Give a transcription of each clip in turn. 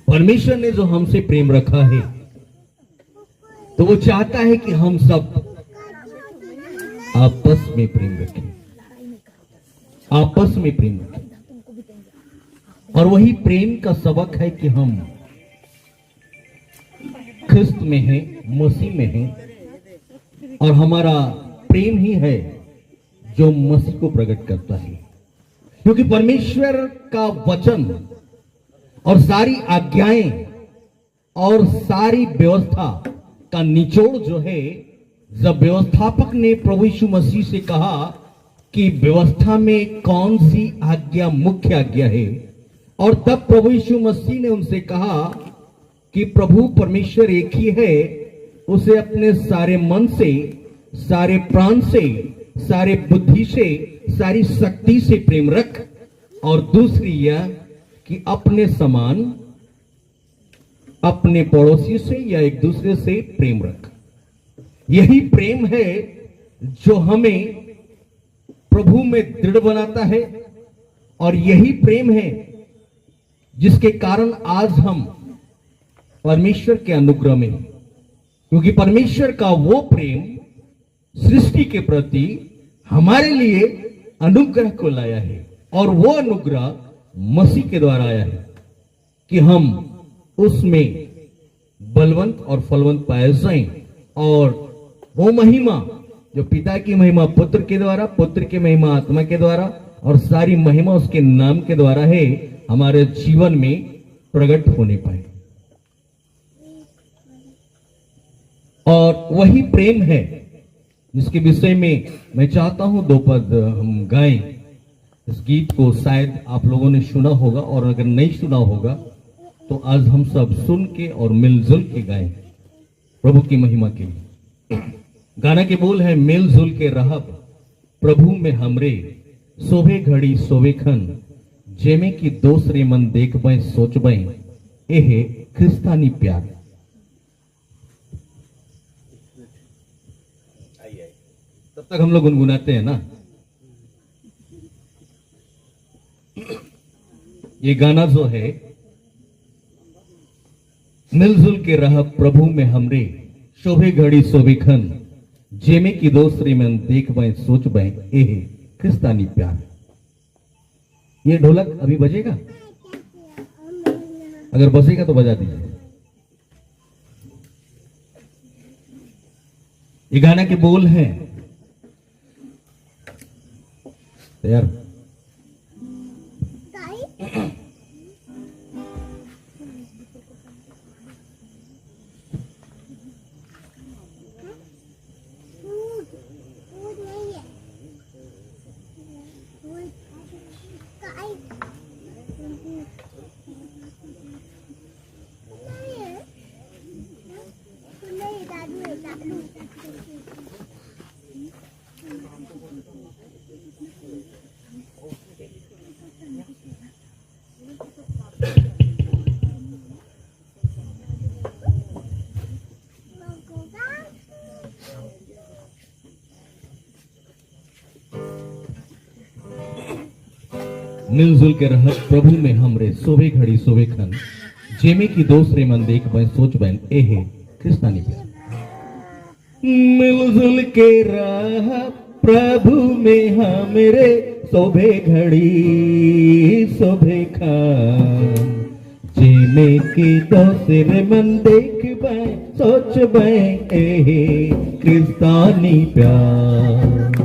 परमेश्वर ने जो हमसे प्रेम रखा है, तो वो चाहता है कि हम सब आपस में प्रेम रखें, आपस में प्रेम रखें। और वही प्रेम का सबक है कि हम ख्रिस्त में हैं, मसीह में हैं, और हमारा प्रेम ही है जो मसीह को प्रकट करता है। क्योंकि परमेश्वर का वचन और सारी आज्ञाएं और सारी व्यवस्था का निचोड़ जो है, जब व्यवस्थापक ने प्रभु यीशु मसीह से कहा कि व्यवस्था में कौन सी आज्ञा मुख्य आज्ञा है, और तब प्रभु यीशु मसीह ने उनसे कहा कि प्रभु परमेश्वर एक ही है, उसे अपने सारे मन से, सारे प्राण से, सारे बुद्धि से, सारी शक्ति से प्रेम रख, और दूसरी यह कि अपने समान अपने पड़ोसी से या एक दूसरे से प्रेम रख। यही प्रेम है जो हमें प्रभु में दृढ़ बनाता है, और यही प्रेम है जिसके कारण आज हम परमेश्वर के अनुग्रह में हैं। क्योंकि परमेश्वर का वो प्रेम सृष्टि के प्रति हमारे लिए अनुग्रह को लाया है, और वो अनुग्रह मसीह के द्वारा आया है कि हम उसमें बलवंत और फलवंत पाए जाएं, और वो महिमा जो पिता की महिमा पुत्र के द्वारा, पुत्र की महिमा आत्मा के द्वारा, और सारी महिमा उसके नाम के द्वारा है, हमारे जीवन में प्रकट होने पाए। और वही प्रेम है जिसके विषय में मैं चाहता हूं दो पद हम गाएं। इस गीत को शायद आप लोगों ने सुना होगा, और अगर नहीं सुना होगा तो आज हम सब सुन के और मिलजुल के गाएं प्रभु की महिमा के लिए। गाना के बोल है, मिलजुल के रहब प्रभु में हमरे, सोभे घड़ी सोभे खन, जेमे की दोसरे मन देख बे सोच बे, एहे क्रिस्तानी प्यार। तब तक हम लोग गुनगुनाते हैं ना। ये गाना जो है, मिलजुल के रह प्रभु में हमरे, शोभे घड़ी शोभे खन, जेमे की दोसरे मन देख बे सोच बे, एहे क्रिस्तानी प्यार। ये ढोलक अभी बजेगा, अगर बजेगा तो बजा दीजिए। ये गाना के बोल हैं, तैयार? मिलजुल के रह प्रभु में हमरे, सोभे घड़ी सोभे खन, जेमे की दोसरे मन देख बे सोच बैन, एहे क्रिस्तानी प्यार। मिलजुल के रह प्रभु में हमरे, सोभे घड़ी सोभे खन, जेमे की दोसरे मन देख बे सोच बे, एहे क्रिस्तानी प्यार।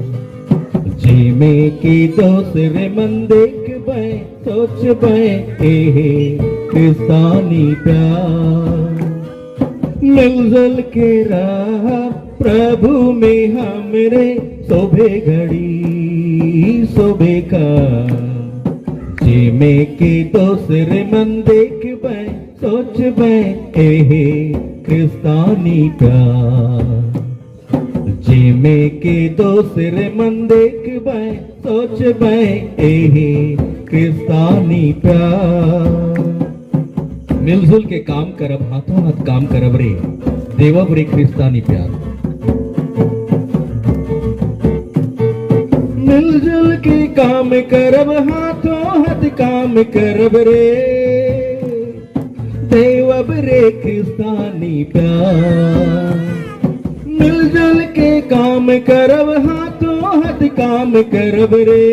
जेमे की दोसरे मन देख बे सोच बे, एहे क्रिस्तानी प्यार। मिलजुल के राह प्रभु में हमरे, शोभे घड़ी शोभे का, जेमे के दोसरे मन देख बे सोच बे, एहे क्रिस्तानी प्यार। जेमे के दोसरे मन देख बे सोच बे, एहे क्रिस्तानी प्यार। मिलजुल के काम करब, हाथों हाथ काम करब रे, देवब रे क्रिस्तानी प्यार। मिलजुल के काम करब, हाथों हाथ काम करब रे, देव रे क्रिस्तानी प्यार, मिलजुल के काम करब, हाथों हाथ काम करब रे,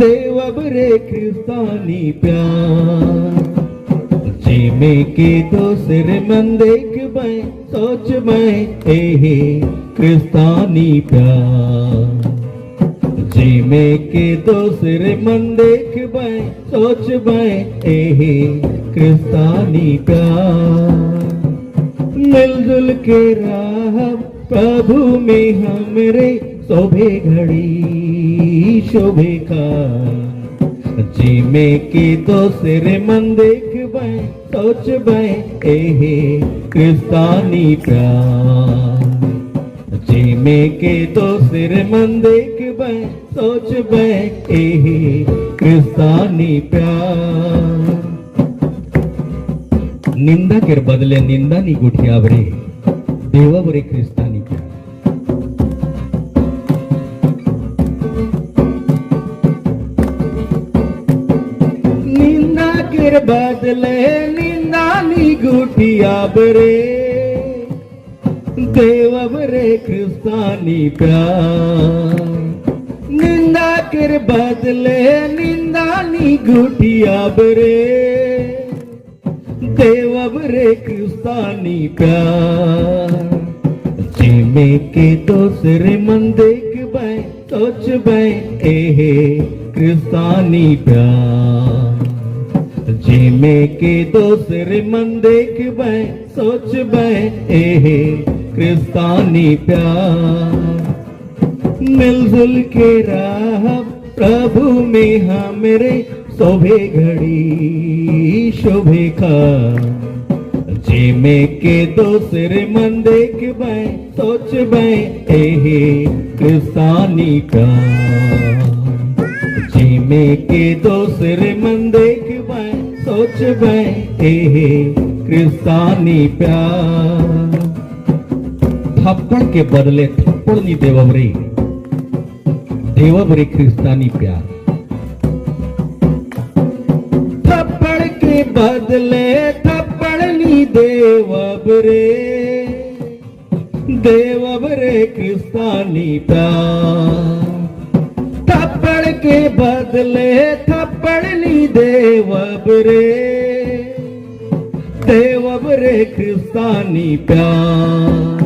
देव रे क्रिस्तानी प्यार। जी में के दूसरे मन देख मैं सोच मैं एहे क्रिस्तानी प्यार, जी में के दूसरे मन देख मैं सोच मैं एहे क्रिस्तानी प्यार। मिलजुल के राह प्रभु में हमरे शोभे घड़ी शोभे का, जी में के दूसरे मन देख मैं सोच मैं एहे क्रिस्तानी प्यार, जी में के दूसरे मन देख मैं सोच मैं एहे क्रिस्तानी प्यार। निंदा के बदले निंदा नी गुठियावरे, देववरे क्रिस्तानी प्यार। निंदा के बदले निंदा नी गुठियावरे, देववरे क्रिस्तानी प्यार। निंदा के बदले निंदा नी गुठियावरे, देव रे क्रिस्तानी प्यार। जी में के दूसरे मन देख मैं सोच मैं एहे क्रिस्तानी प्यार, जी में के दूसरे मन देख मैं सोच मैं एहे क्रिस्तानी प्यार। मिलजुल के राह प्रभु में हमरे शोभे घड़ी शोभे का, जी में के दूसरे मन देख मैं सोच मैं एहे क्रिस्तानी प्यार, जी में के दूसरे मन देख मैं सोच मैं एहे क्रिस्तानी प्यार। थप्पड़ के बदले थप्पड़ नी देववरे, देववरे क्रिस्तानी प्यार। थप्पड़ के बदले थप्पड़ नी देववरे, देववरे क्रिस्तानी प्यार। थप्पड़ के बदले थप्पड़ नी देववरे, देववरे क्रिस्तानी प्यार।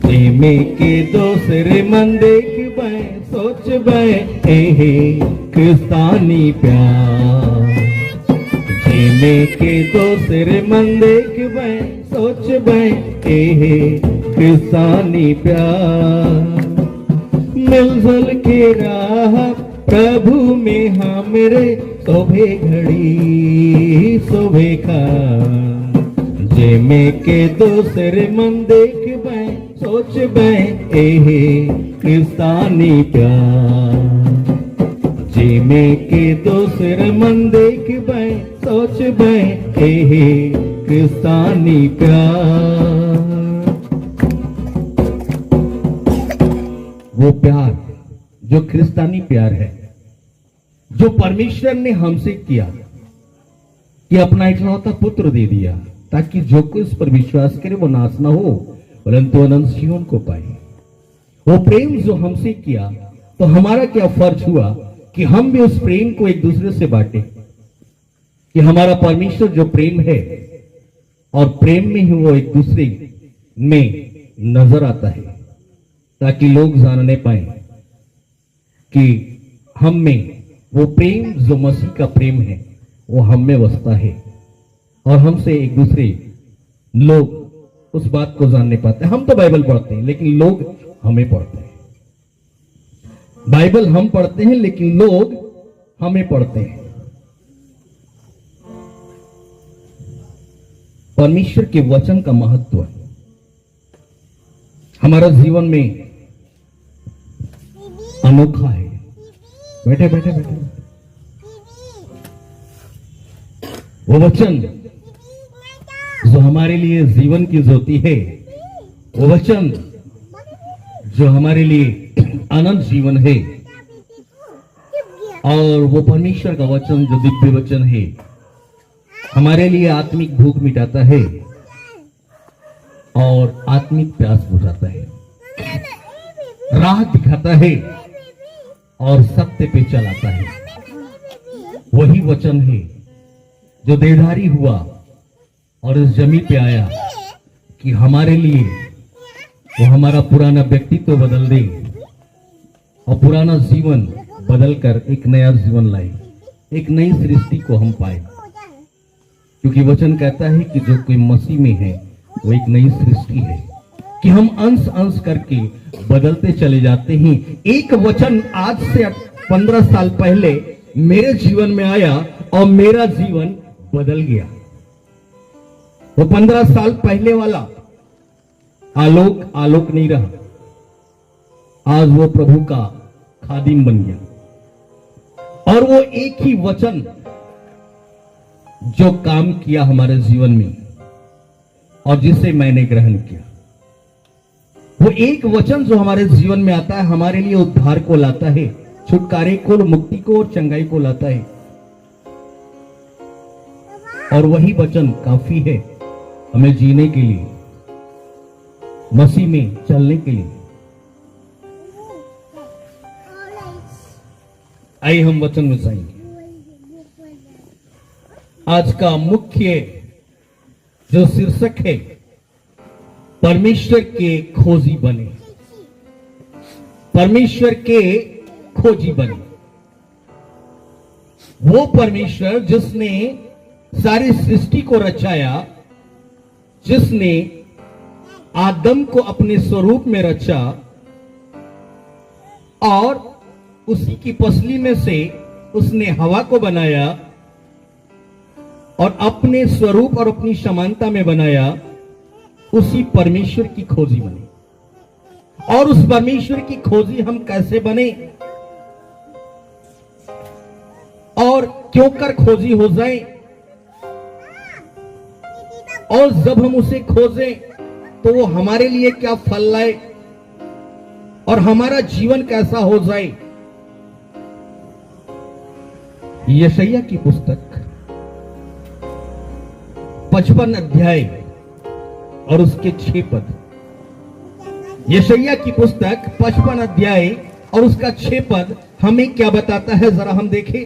जी में के दूसरे मन देख मैं सोच मैं एहे क्रिस्तानी प्यार, जी में के दूसरे मन देख मैं सोच मैं एहे क्रिस्तानी प्यार। मिलजुल के राह प्रभु में हमरे शोभे घड़ी शोभे का, जी में के दूसरे मन देख मैं सोच मैं एहे क्रिस्तानी प्यार, जी में के दूसरे मन देख मैं सोच मैं एहे क्रिस्तानी प्यार। वो प्यार जो क्रिस्तानी प्यार है, जो परमेश्वर ने हमसे किया कि अपना इकलौता पुत्र दे दिया, ताकि जो कोई इस पर विश्वास करे वो नाश न हो परंतु अनंत जीवन को पाए। वो प्रेम जो हमसे किया, तो हमारा क्या फर्ज हुआ कि हम भी उस प्रेम को एक दूसरे से बांटे, कि हमारा परमेश्वर जो प्रेम है और प्रेम में ही वो एक दूसरे में नजर आता है, ताकि लोग जानने पाए कि हम में वो प्रेम जो मसीह का प्रेम है वो हम में बसता है, और हमसे एक दूसरे लोग उस बात को जानने पाते हैं। हम तो बाइबल पढ़ते हैं लेकिन लोग हमें पढ़ते हैं, बाइबल हम पढ़ते हैं लेकिन लोग हमें पढ़ते हैं। परमेश्वर के वचन का महत्व हमारा जीवन में अनोखा है। बैठे बैठे बैठे। वो वचन जो हमारे लिए जीवन की ज्योति है, वो वचन जो हमारे लिए अनंत जीवन है, और वो परमेश्वर का वचन जो दिव्य वचन है, हमारे लिए आत्मिक भूख मिटाता है और आत्मिक प्यास बुझाता है, राह दिखाता है और सत्य पे चलाता है। वही वचन है जो देहधारी हुआ और इस जमीन पे आया कि हमारे लिए वो हमारा पुराना व्यक्तित्व बदल दे और पुराना जीवन बदलकर एक नया जीवन लाए, एक नई सृष्टि को हम पाए। क्योंकि वचन कहता है कि जो कोई मसीह में है वो एक नई सृष्टि है, कि हम अंश अंश करके बदलते चले जाते हैं। एक वचन आज से 15 साल पहले मेरे जीवन में आया और मेरा जीवन बदल गया। वो 15 साल पहले वाला आलोक आलोक नहीं रहा, आज वो प्रभु का खादिम बन गया। और वो एक ही वचन जो काम किया हमारे जीवन में और जिसे मैंने ग्रहण किया, वो एक वचन जो हमारे जीवन में आता है, हमारे लिए उद्धार को लाता है, छुटकारे को, मुक्ति को और चंगाई को लाता है। और वही वचन काफी है हमें जीने के लिए, मसीह में चलने के लिए। आइए हम वचन में जाएंगे। आज का मुख्य जो शीर्षक है, परमेश्वर के खोजी बने। परमेश्वर के खोजी बने। वो परमेश्वर जिसने सारी सृष्टि को रचाया, जिसने आदम को अपने स्वरूप में रचा और उसी की पसली में से उसने हवा को बनाया और अपने स्वरूप और अपनी समानता में बनाया, उसी परमेश्वर की खोजी बने। और उस परमेश्वर की खोजी हम कैसे बने और क्यों कर खोजी हो जाए, और जब हम उसे खोजें तो वो हमारे लिए क्या फल लाए और हमारा जीवन कैसा हो जाए। यशायाह की पुस्तक 55 अध्याय और उसके 6 पद। यशायाह की पुस्तक 55 अध्याय और उसका 6 पद हमें क्या बताता है, जरा हम देखें।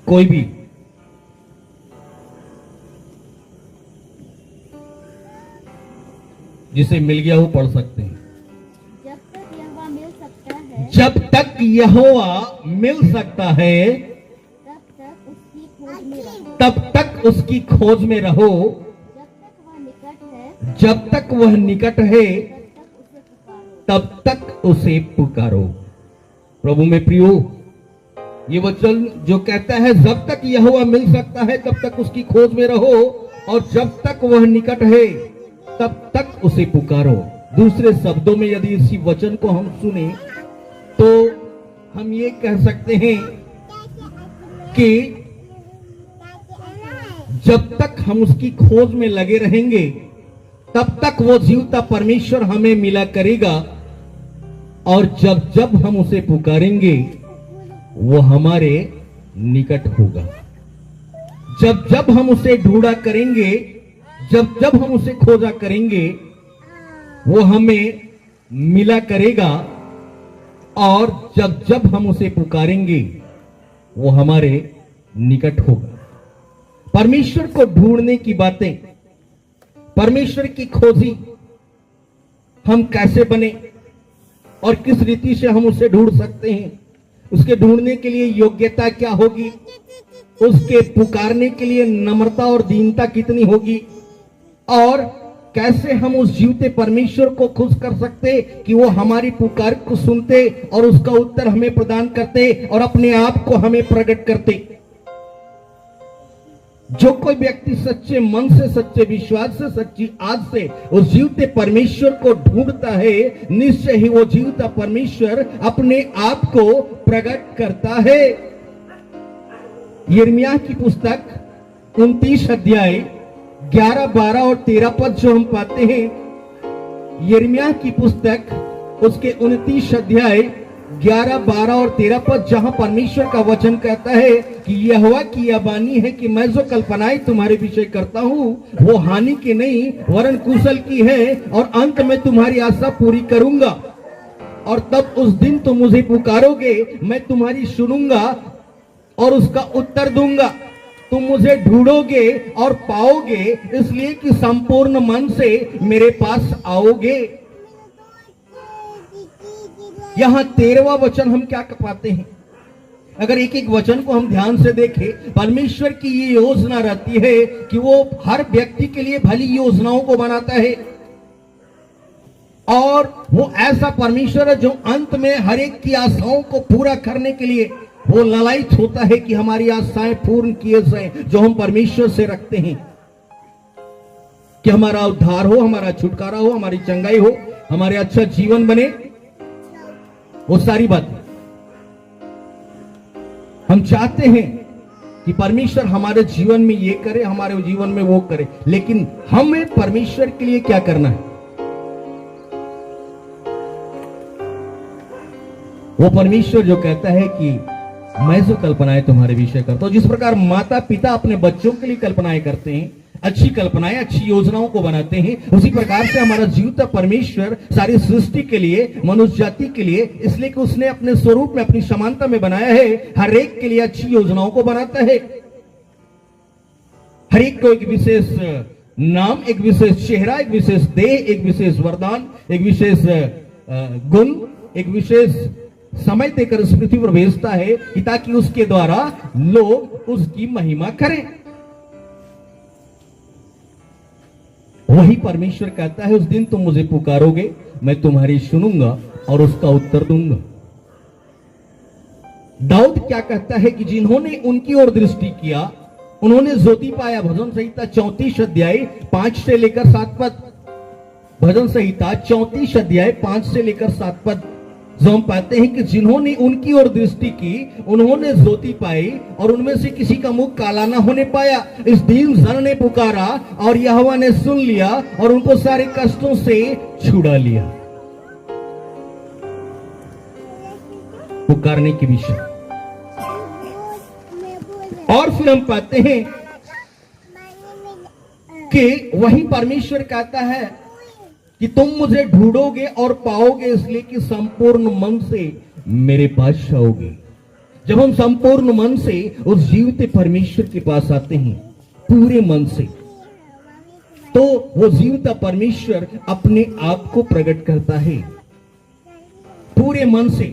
कोई भी जिसे मिल गया वो पढ़ सकते हैं। जब तक यहोवा मिल सकता है, जब तक यहोवा मिल सकता है, तब तक उसकी खोज में रहो। तब तक उसकी खोज में रहो। जब तक वह निकट है, जब तक वह निकट है, तब तक उसे पुकारो। तब तक उसे पुकारो। प्रभु में प्रियो, ये वचन जो कहता है जब तक यहोवा मिल सकता है तब तक उसकी खोज में रहो, और जब तक वह निकट है तब तक उसे पुकारो। दूसरे शब्दों में यदि इसी वचन को हम सुने तो हम ये कह सकते हैं कि जब तक हम उसकी खोज में लगे रहेंगे तब तक वो जीवता परमेश्वर हमें मिला करेगा, और जब जब हम उसे पुकारेंगे वो हमारे निकट होगा। जब जब हम उसे ढूंढा करेंगे, जब जब हम उसे खोजा करेंगे, वो हमें मिला करेगा, और जब जब हम उसे पुकारेंगे वो हमारे निकट होगा। परमेश्वर को ढूंढने की बातें, परमेश्वर की खोजी हम कैसे बने और किस रीति से हम उसे ढूंढ सकते हैं, उसके ढूंढने के लिए योग्यता क्या होगी, उसके पुकारने के लिए नम्रता और दीनता कितनी होगी, और कैसे हम उस जीवते परमेश्वर को खुश कर सकते कि वो हमारी पुकार को सुनते और उसका उत्तर हमें प्रदान करते और अपने आप को हमें प्रकट करते। जो कोई व्यक्ति सच्चे मन से, सच्चे विश्वास से, सच्ची आज से उस जीवते परमेश्वर को ढूंढता है, निश्चय ही वो जीवता परमेश्वर अपने आप को प्रकट करता है। यिर्मयाह की पुस्तक 29 अध्याय 11, 12 और 13 पद जो हम पाते हैं यिर्मयाह की पुस्तक उसके 29 अध्याय 11, 12 और 13 पद, जहां परमेश्वर का वचन कहता है कि यहोवा की यह वाणी है कि मैं जो कल्पनाएं तुम्हारे विषय करता हूं वो हानि की नहीं वरन कुशल की है, और अंत में तुम्हारी आशा पूरी करूंगा। और तब उस दिन तुम मुझे पुकारोगे, मैं तुम्हारी सुनूंगा और उसका उत्तर दूंगा। तुम मुझे ढूंढोगे और पाओगे, इसलिए कि संपूर्ण मन से मेरे पास आओगे। यहां 13वां वचन हम क्या पाते हैं? अगर एक एक वचन को हम ध्यान से देखें, परमेश्वर की ये योजना रहती है कि वो हर व्यक्ति के लिए भली योजनाओं को बनाता है, और वो ऐसा परमेश्वर है जो अंत में हर एक की आशाओं को पूरा करने के लिए वो ललायित होता है कि हमारी आशाएं पूर्ण किए जाएं जो हम परमेश्वर से रखते हैं, कि हमारा उद्धार हो, हमारा छुटकारा हो, हमारी चंगाई हो, हमारे अच्छा जीवन बने। वो सारी बातें हम चाहते हैं कि परमेश्वर हमारे जीवन में ये करे, हमारे जीवन में वो करे, लेकिन हमें परमेश्वर के लिए क्या करना है? वो परमेश्वर जो कहता है कि मैं जो कल्पनाएं तुम्हारे विषय करता हूं, जिस प्रकार माता पिता अपने बच्चों के लिए कल्पनाएं करते हैं, अच्छी कल्पनाएं, अच्छी योजनाओं को बनाते हैं, उसी प्रकार से हमारा जीवता परमेश्वर सारी सृष्टि के लिए, मनुष्य जाति के लिए, इसलिए कि उसने अपने स्वरूप में, अपनी समानता में बनाया है, हर एक के लिए अच्छी योजनाओं को बनाता है। हर एक को एक विशेष नाम, एक विशेष चेहरा, एक विशेष देह, एक विशेष वरदान, एक विशेष गुण, एक विशेष समय देकर इस पृथ्वी पर भेजता है कि ताकि उसके द्वारा लोग उसकी महिमा करें। वही परमेश्वर कहता है उस दिन तुम मुझे पुकारोगे, मैं तुम्हारी सुनूंगा और उसका उत्तर दूंगा। दाऊद क्या कहता है कि जिन्होंने उनकी ओर दृष्टि किया उन्होंने ज्योति पाया। भजन संहिता 34 अध्याय 5 से लेकर 7 पद। भजन संहिता 34 अध्याय 5 से लेकर 7 पद जो हम पाते हैं कि जिन्होंने उनकी ओर दृष्टि की उन्होंने ज्योति पाई और उनमें से किसी का मुख काला ना होने पाया। इस दीन जन ने पुकारा और यहोवा ने सुन लिया और उनको सारे कष्टों से छुड़ा लिया। पुकारने के विषय। और फिर हम पाते हैं कि वही परमेश्वर कहता है कि तुम मुझे ढूंढोगे और पाओगे, इसलिए कि संपूर्ण मन से मेरे पास आओगे। जब हम संपूर्ण मन से उस जीवित परमेश्वर के पास आते हैं पूरे मन से, तो वो जीवित परमेश्वर अपने आप को प्रकट करता है पूरे मन से।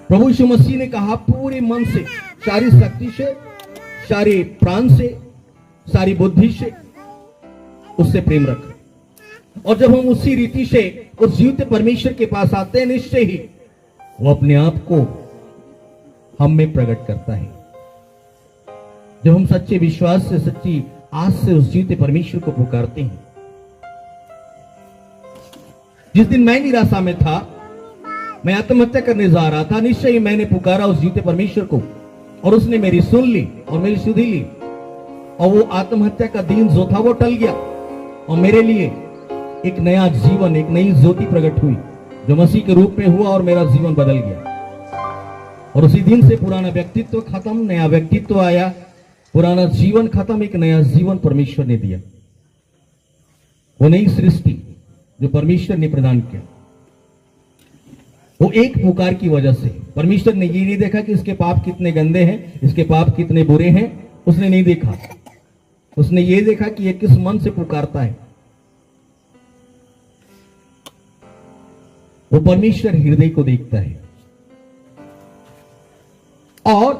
प्रभु यीशु मसीह ने कहा पूरे मन से, सारी शक्ति से, सारे प्राण से, सारी बुद्धि से उससे प्रेम रख। और जब हम उसी रीति से उस जीवित परमेश्वर के पास आते हैं, निश्चय ही वो अपने आप को हम में प्रकट करता है। जब हम सच्चे विश्वास से, सच्ची आस से उस जीवित परमेश्वर को पुकारते हैं। जिस दिन मैं निराशा में था, मैं आत्महत्या करने जा रहा था, निश्चय ही मैंने पुकारा उस जीवित परमेश्वर को और उसने मेरी सुन ली और मेरी सुधि ली, और वो आत्महत्या का दिन जो था वो टल गया और मेरे लिए एक नया जीवन, एक नई ज्योति प्रकट हुई जो मसीह के रूप में हुआ और मेरा जीवन बदल गया। और उसी दिन से पुराना व्यक्तित्व खत्म, नया व्यक्तित्व आया, पुराना जीवन खत्म, एक नया जीवन परमेश्वर ने दिया। वो नई सृष्टि जो परमेश्वर ने प्रदान किया, वो एक पुकार की वजह से। परमेश्वर ने ये नहीं देखा कि इसके पाप कितने गंदे हैं, इसके पाप कितने बुरे हैं, उसने नहीं देखा। उसने ये देखा कि ये किस मन से पुकारता है। वो परमेश्वर हृदय को देखता है और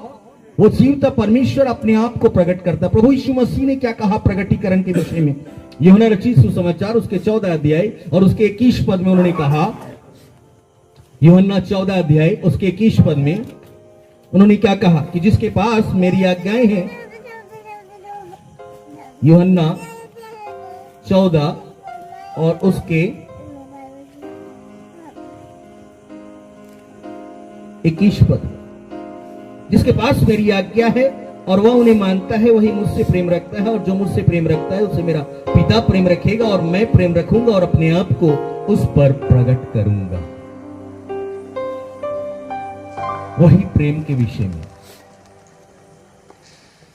वो जीवता परमेश्वर अपने आप को प्रकट करता है। प्रभु यीशु मसीह ने क्या कहा प्रकटीकरण के विषय में? यूहन्ना रचित सुसमाचार उसके 14 अध्याय और उसके 21 पद में उन्होंने कहा, यूहन्ना 14 अध्याय उसके 21 पद में उन्होंने क्या कहा कि जिसके पास मेरी आज्ञाएं हैं। यूहन्ना 14 और उसके 21 पद, जिसके पास मेरी आज्ञा है और वह उन्हें मानता है वही मुझसे प्रेम रखता है, और जो मुझसे प्रेम रखता है उसे मेरा पिता प्रेम रखेगा, और मैं प्रेम रखूंगा और अपने आप को उस पर प्रकट करूंगा। वही प्रेम के विषय में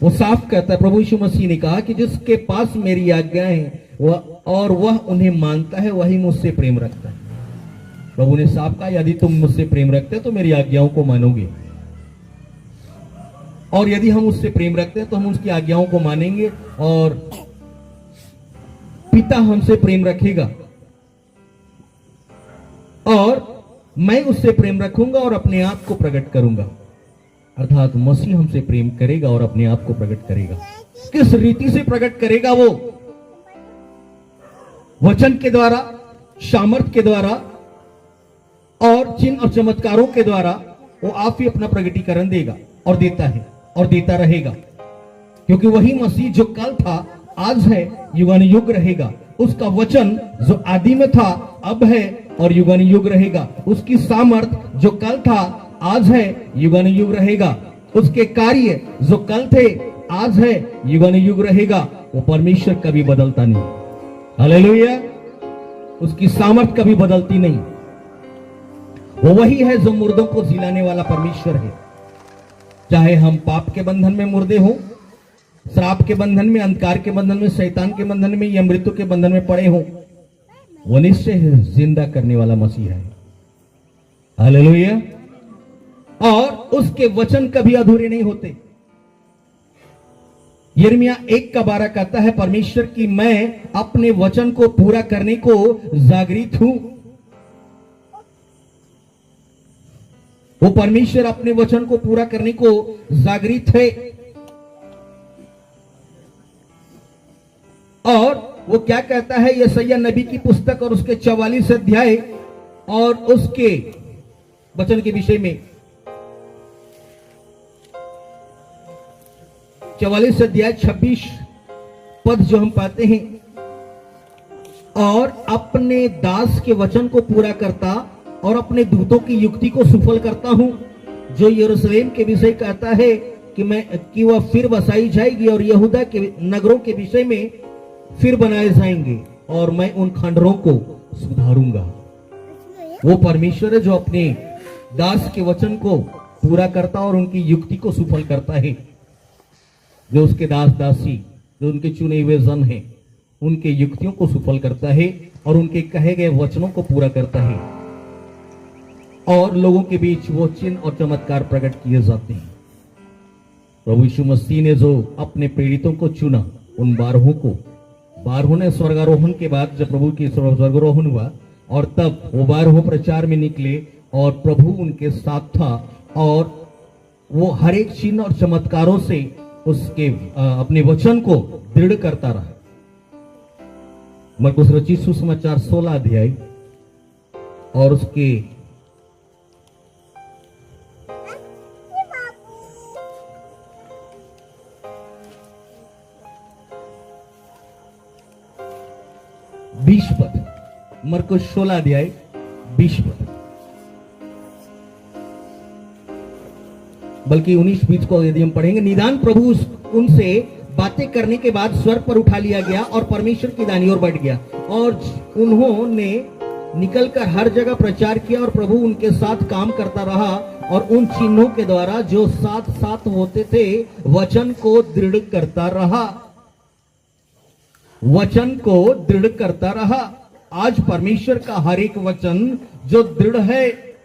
वो साफ कहता है। प्रभु यीशु मसीह ने कहा कि जिसके पास मेरी आज्ञाएं हैं वह उन्हें मानता है वही मुझसे प्रेम रखता है। प्रभु ने साफ कहा, यदि तुम मुझसे प्रेम रखते हो तो मेरी आज्ञाओं को मानोगे, और यदि हम उससे प्रेम रखते हैं तो हम उसकी आज्ञाओं को मानेंगे, और पिता हमसे प्रेम रखेगा और मैं उससे प्रेम रखूंगा और अपने आप को प्रकट करूंगा। अर्थात मसीह हमसे प्रेम करेगा और अपने आप को प्रकट करेगा। किस रीति से प्रकट करेगा? वो वचन के द्वारा, सामर्थ के द्वारा और चिन्ह और चमत्कारों के द्वारा वो आप ही अपना प्रकटीकरण देगा और देता है और देता रहेगा, क्योंकि वही मसीह जो कल था, आज है, युगानुयुग रहेगा। उसका वचन जो आदि में था, अब है और युगानुयुग रहेगा। उसकी सामर्थ जो कल था, आज है, युगानुयुग रहेगा। उसके कार्य जो कल थे, आज है, युगानुयुग रहेगा। वो परमेश्वर कभी बदलता नहीं। हालेलुया। उसकी सामर्थ कभी बदलती नहीं। वो वही है जो मुर्दों को जिलाने वाला परमेश्वर है। चाहे हम पाप के बंधन में मुर्दे हों, श्राप के बंधन में, अंधकार के बंधन में, शैतान के बंधन में या मृत्यु के बंधन में पड़े हों, वो निश्चय जिंदा करने वाला मसीह है। हालेलुया। और उसके वचन कभी अधूरे नहीं होते। यिर्मयाह 1:12 कहता है परमेश्वर की, मैं अपने वचन को पूरा करने को जागृत हूं। वो परमेश्वर अपने वचन को पूरा करने को जागृत है। और वो क्या कहता है? यशायाह नबी की पुस्तक और उसके 44 अध्याय और उसके वचन के विषय में, 44 अध्याय 26 पद जो हम पाते हैं, और अपने दास के वचन को पूरा करता और अपने दूतों की युक्ति को सफल करता हूं, जो यरूशलेम के विषय कहता है कि वह फिर बसाई जाएगी और यहूदा के नगरों के विषय में फिर बनाए जाएंगे, और मैं उन खंडरों को सुधारूंगा। वो परमेश्वर है जो अपने दास के वचन को पूरा करता और उनकी युक्ति को सफल करता है। जो उसके दास दासी, जो उनके चुने हुए जन हैं, उनके युक्तियों को सफल करता है और उनके कहे गए वचनों को पूरा करता है, और लोगों के बीच वो चिन्ह और चमत्कार प्रकट किए जाते हैं। प्रभु यीशु मसीह ने जो अपने प्रेरितों को चुना, उन 12 ने स्वर्गारोहण के बाद, जब प्रभु की स्वर्गारोहण हुआ, और तब वो 12 प्रचार में निकले और प्रभु उनके साथ था, और वो हर एक चिन्ह और चमत्कारों से उसके अपने वचन को दृढ़ करता रहा। मरकुस रचित सुसमाचार 16 अध्याय और उसके 20 पद, मरकुस 16 अध्याय 20 पद, बल्कि 19-20 को यदि हम पढ़ेंगे, निदान प्रभु उनसे बातें करने के बाद स्वर्ग पर उठा लिया गया और परमेश्वर की दाहिनी ओर बैठ गया, और उन्होंने निकलकर हर जगह प्रचार किया, और प्रभु उनके साथ काम करता रहा, और उन चिन्हों के द्वारा जो साथ साथ होते थे वचन को दृढ़ करता रहा। वचन को दृढ़ करता रहा। आज परमेश्वर का हर एक वचन जो दृढ़ है,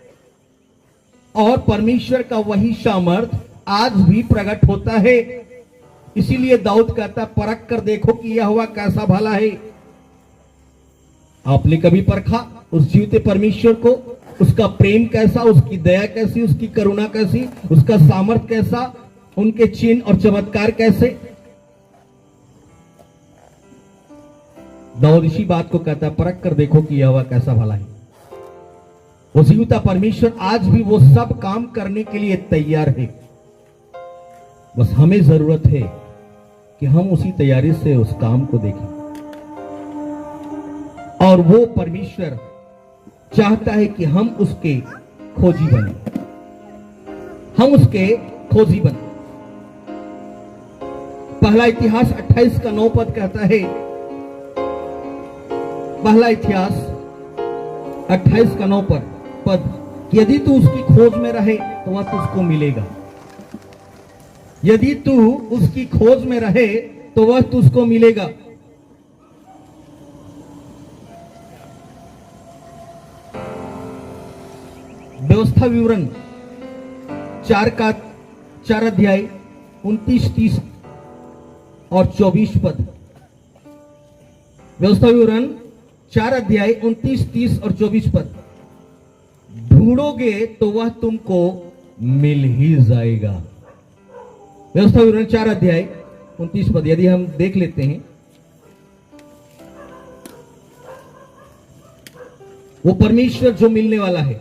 और परमेश्वर का वही सामर्थ आज भी प्रकट होता है। इसीलिए दाऊद कहता, परख कर देखो कि यहोवा कैसा भला है। आपने कभी परखा उस जीवते परमेश्वर को? उसका प्रेम कैसा, उसकी दया कैसी, उसकी करुणा कैसी, उसका सामर्थ कैसा, उनके चिन्ह और चमत्कार कैसे? दाऊद इसी बात को कहता है, परख कर देखो कि यहोवा कैसा भला है। वो जीवता परमेश्वर आज भी वो सब काम करने के लिए तैयार है। बस हमें जरूरत है कि हम उसी तैयारी से उस काम को देखें। और वो परमेश्वर चाहता है कि हम उसके खोजी बने, हम उसके खोजी बने। पहला इतिहास 28 का 9 पद कहता है, पहला इतिहास 28 का 9 पद, यदि तू उसकी खोज में रहे तो वह तुझको मिलेगा। यदि तू उसकी खोज में रहे तो वह तुझको मिलेगा। व्यवस्था विवरण 4 अध्याय 29, 30 और 24 पद। व्यवस्था विवरण 4 अध्याय 29, 30 और 24 पद। ढूंढोगे तो वह तुमको मिल ही जाएगा। व्यवस्था विवरण 4 अध्याय 29 पद यदि हम देख लेते हैं, वो परमेश्वर जो मिलने वाला है,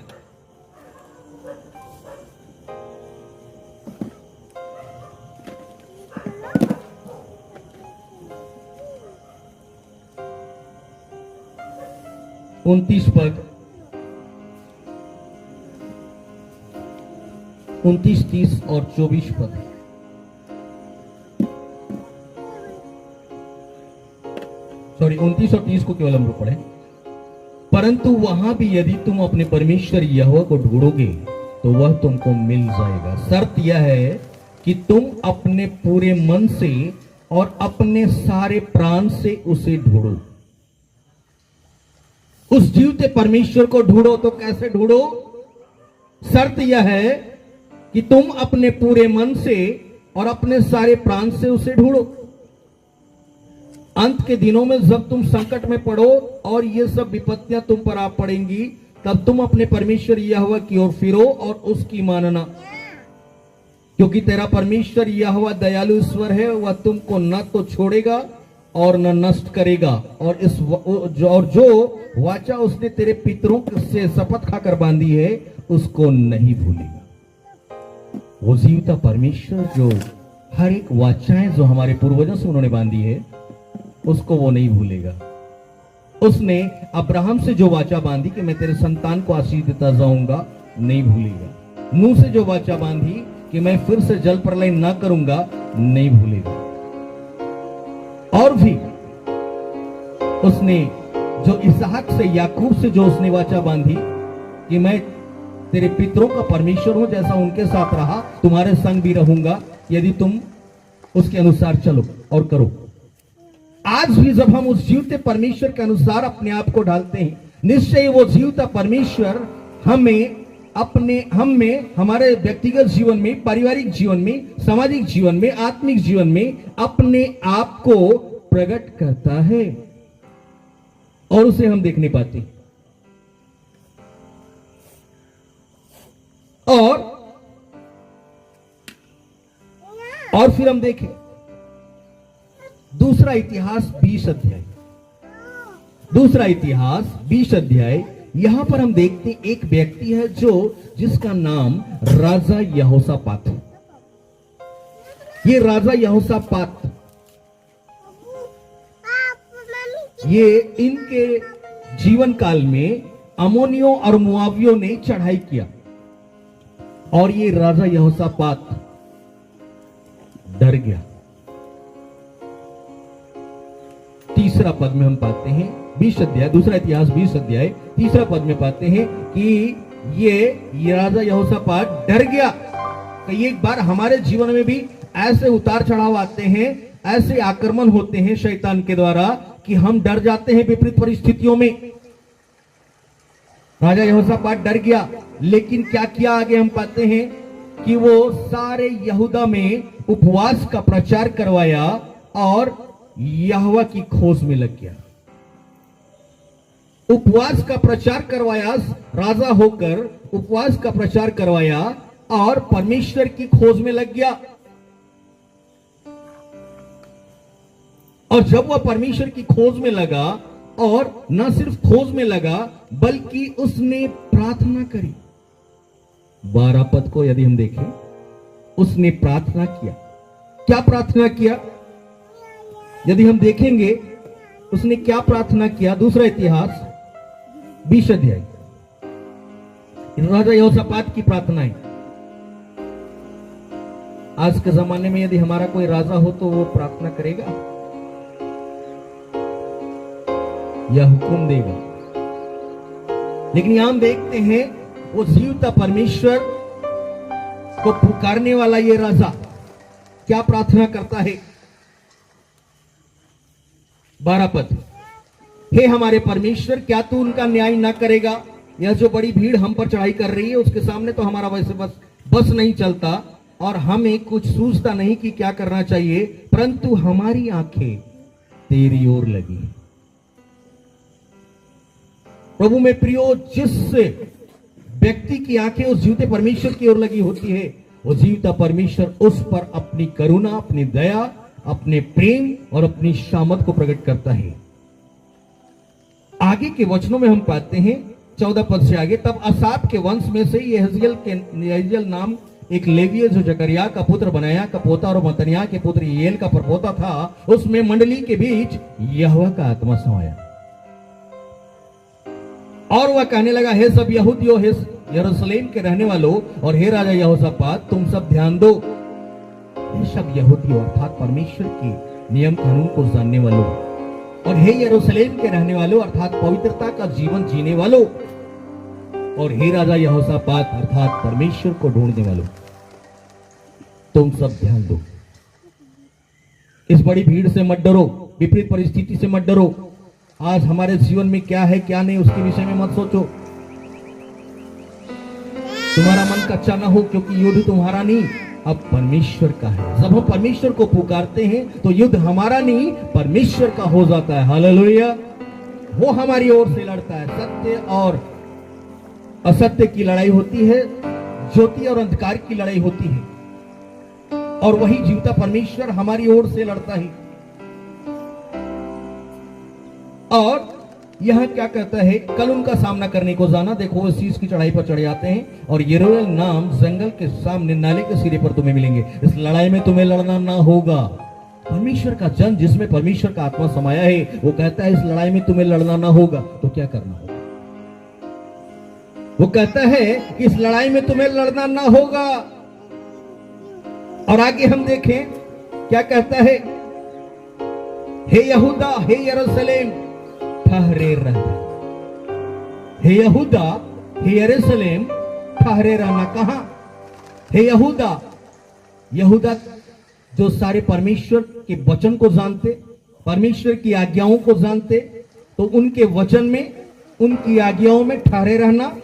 उनतीस पद 29, 30 और 24 पद। सॉरी 29 और 30 को केवल हम लोग पढ़े। परंतु वहां भी यदि तुम अपने परमेश्वर यहोवा को ढूंढोगे तो वह तुमको मिल जाएगा। शर्त यह है कि तुम अपने पूरे मन से और अपने सारे प्राण से उसे ढूंढो। उस जीवते परमेश्वर को ढूंढो। तो कैसे ढूंढो? शर्त यह है कि तुम अपने पूरे मन से और अपने सारे प्राण से उसे ढूंढो। अंत के दिनों में जब तुम संकट में पड़ो और ये सब विपत्तियां तुम पर आ पड़ेंगी, तब तुम अपने परमेश्वर यहोवा की ओर फिरो और उसकी मानना, क्योंकि तेरा परमेश्वर यहोवा दयालु ईश्वर है। वह तुमको न तो छोड़ेगा और न नष्ट करेगा, और जो वाचा उसने तेरे पितरों से शपथ खाकर बांधी है उसको नहीं भूलेगा। वो जीवता परमेश्वर जो हर एक वाचाएं जो हमारे पूर्वजों से उन्होंने बांधी है उसको वो नहीं भूलेगा। उसने अब्राहम से जो वाचा बांधी कि मैं तेरे संतान को आशीष देता जाऊंगा, नहीं भूलेगा। नूह से जो वाचा बांधी कि मैं फिर से जल प्रलय ना करूंगा, नहीं भूलेगा। और भी उसने जो इसहाक से, याकूब से जो उसने वाचा बांधी कि मैं तेरे पितरों का परमेश्वर हूं, जैसा उनके साथ रहा तुम्हारे संग भी रहूंगा यदि तुम उसके अनुसार चलो और करो। आज भी जब हम उस जीवते परमेश्वर के अनुसार अपने आप को ढालते हैं, निश्चय वो जीवता परमेश्वर हमें हमारे व्यक्तिगत जीवन में, पारिवारिक जीवन में, सामाजिक जीवन में, आत्मिक जीवन में अपने आप को प्रकट करता है और उसे हम देख नहीं पाते। और फिर हम देखें दूसरा इतिहास 20 अध्याय, दूसरा इतिहास 20 अध्याय। यहां पर हम देखते हैं एक व्यक्ति है जिसका नाम राजा यहोशापात है। ये राजा यहोशापात, ये इनके जीवन काल में अमोनियों और मुआवियों ने चढ़ाई किया और ये राजा यहोशापात डर गया। तीसरा पद में हम पाते हैं 20 अध्याय, दूसरा इतिहास 20 अध्याय तीसरा पद में पाते हैं कि ये राजा यहोशापात डर गया। कई एक बार हमारे जीवन में भी ऐसे उतार चढ़ाव आते हैं, ऐसे आक्रमण होते हैं शैतान के द्वारा कि हम डर जाते हैं विपरीत परिस्थितियों में। राजा यहोशापात डर गया, लेकिन क्या किया आगे हम पाते हैं कि वो सारे यहूदा में उपवास का प्रचार करवाया और यहोवा की खोज में लग गया। उपवास का प्रचार करवाया, राजा होकर उपवास का प्रचार करवाया और परमेश्वर की खोज में लग गया। और जब वह परमेश्वर की खोज में लगा, और न सिर्फ खोज में लगा बल्कि उसने प्रार्थना करी। 12 पद को यदि हम देखें, उसने प्रार्थना किया। क्या प्रार्थना किया यदि हम देखेंगे, उसने क्या प्रार्थना किया? दूसरा इतिहास 20 अध्याय, राजा यहोशापात की प्रार्थना है। आज के जमाने में यदि हमारा कोई राजा हो तो वो प्रार्थना करेगा या हुक्म देगा? लेकिन यहां हम देखते हैं वो जीवता परमेश्वर को पुकारने वाला ये राजा क्या प्रार्थना करता है? 12 पद, हे हमारे परमेश्वर, क्या तू उनका न्याय ना करेगा? यह जो बड़ी भीड़ हम पर चढ़ाई कर रही है उसके सामने तो हमारा वैसे बस नहीं चलता और हमें कुछ सूझता नहीं कि क्या करना चाहिए, परंतु हमारी आंखें तेरी ओर लगी। प्रभु में प्रियो, जिस व्यक्ति की आंखें उस जीवते परमेश्वर की ओर लगी होती है, वो जीवता परमेश्वर उस पर अपनी करुणा, अपनी दया, अपने प्रेम और अपनी शामत को प्रकट करता है। आगे के वचनों में हम पाते हैं 14 पद से आगे, तब असाप के वंश में से यहज़िएल नाम एक लेवीय जो जकरिया का पुत्र बनाया का पोता और मतनिया के पुत्र येल का परपोता था, उसमें मंडली के बीच यहोवा का आत्मा समाया और वह कहने लगा, हे सब यहूदियों, हे यरूशलेम के रहने वालों और हे राजा यहोशापात, तुम सब ध्यान दो। हे सब यहूदियों अर्थात परमेश्वर के नियम कानून को जानने वालों और हे यरूशलेम के रहने वालों अर्थात पवित्रता का जीवन जीने वालों और हे राजा यहोशापात अर्थात परमेश्वर को ढूंढने वालों, तुम सब ध्यान दो। इस बड़ी भीड़ से मत डरो, विपरीत परिस्थिति से मत डरो। आज हमारे जीवन में क्या है क्या नहीं उसके विषय में मत सोचो। तुम्हारा मन कच्चा ना हो, क्योंकि युद्ध तुम्हारा नहीं अब परमेश्वर का है। जब हम परमेश्वर को पुकारते हैं तो युद्ध हमारा नहीं परमेश्वर का हो जाता है। हालेलुया। वो हमारी ओर से लड़ता है। सत्य और असत्य की लड़ाई होती है, ज्योति और अंधकार की लड़ाई होती है, और वही जीवता परमेश्वर हमारी ओर से लड़ता है। और यह क्या कहता है, कल उनका सामना करने को जाना, देखो वो शीश की चढ़ाई पर चढ़े आते हैं और यरूशलेम नाम जंगल के सामने नाले के सिरे पर तुम्हें मिलेंगे। इस लड़ाई में तुम्हें लड़ना ना होगा। परमेश्वर का जन जिसमें परमेश्वर का आत्मा समाया है वो कहता है इस लड़ाई में तुम्हें लड़ना ना होगा, तो क्या करना होगा? वो कहता है कि इस लड़ाई में तुम्हें लड़ना ना होगा। और आगे हम देखें क्या कहता है, हे यहूदा, हे यरूशलेम ठहरे रहना। हे यहूदा, हे यरूशलेम ठहरे रहना। कहां? हे यहूदा, यहूदा जो सारे परमेश्वर के वचन को जानते, परमेश्वर की आज्ञाओं को जानते, तो उनके वचन में, उनकी आज्ञाओं में ठहरे रहना।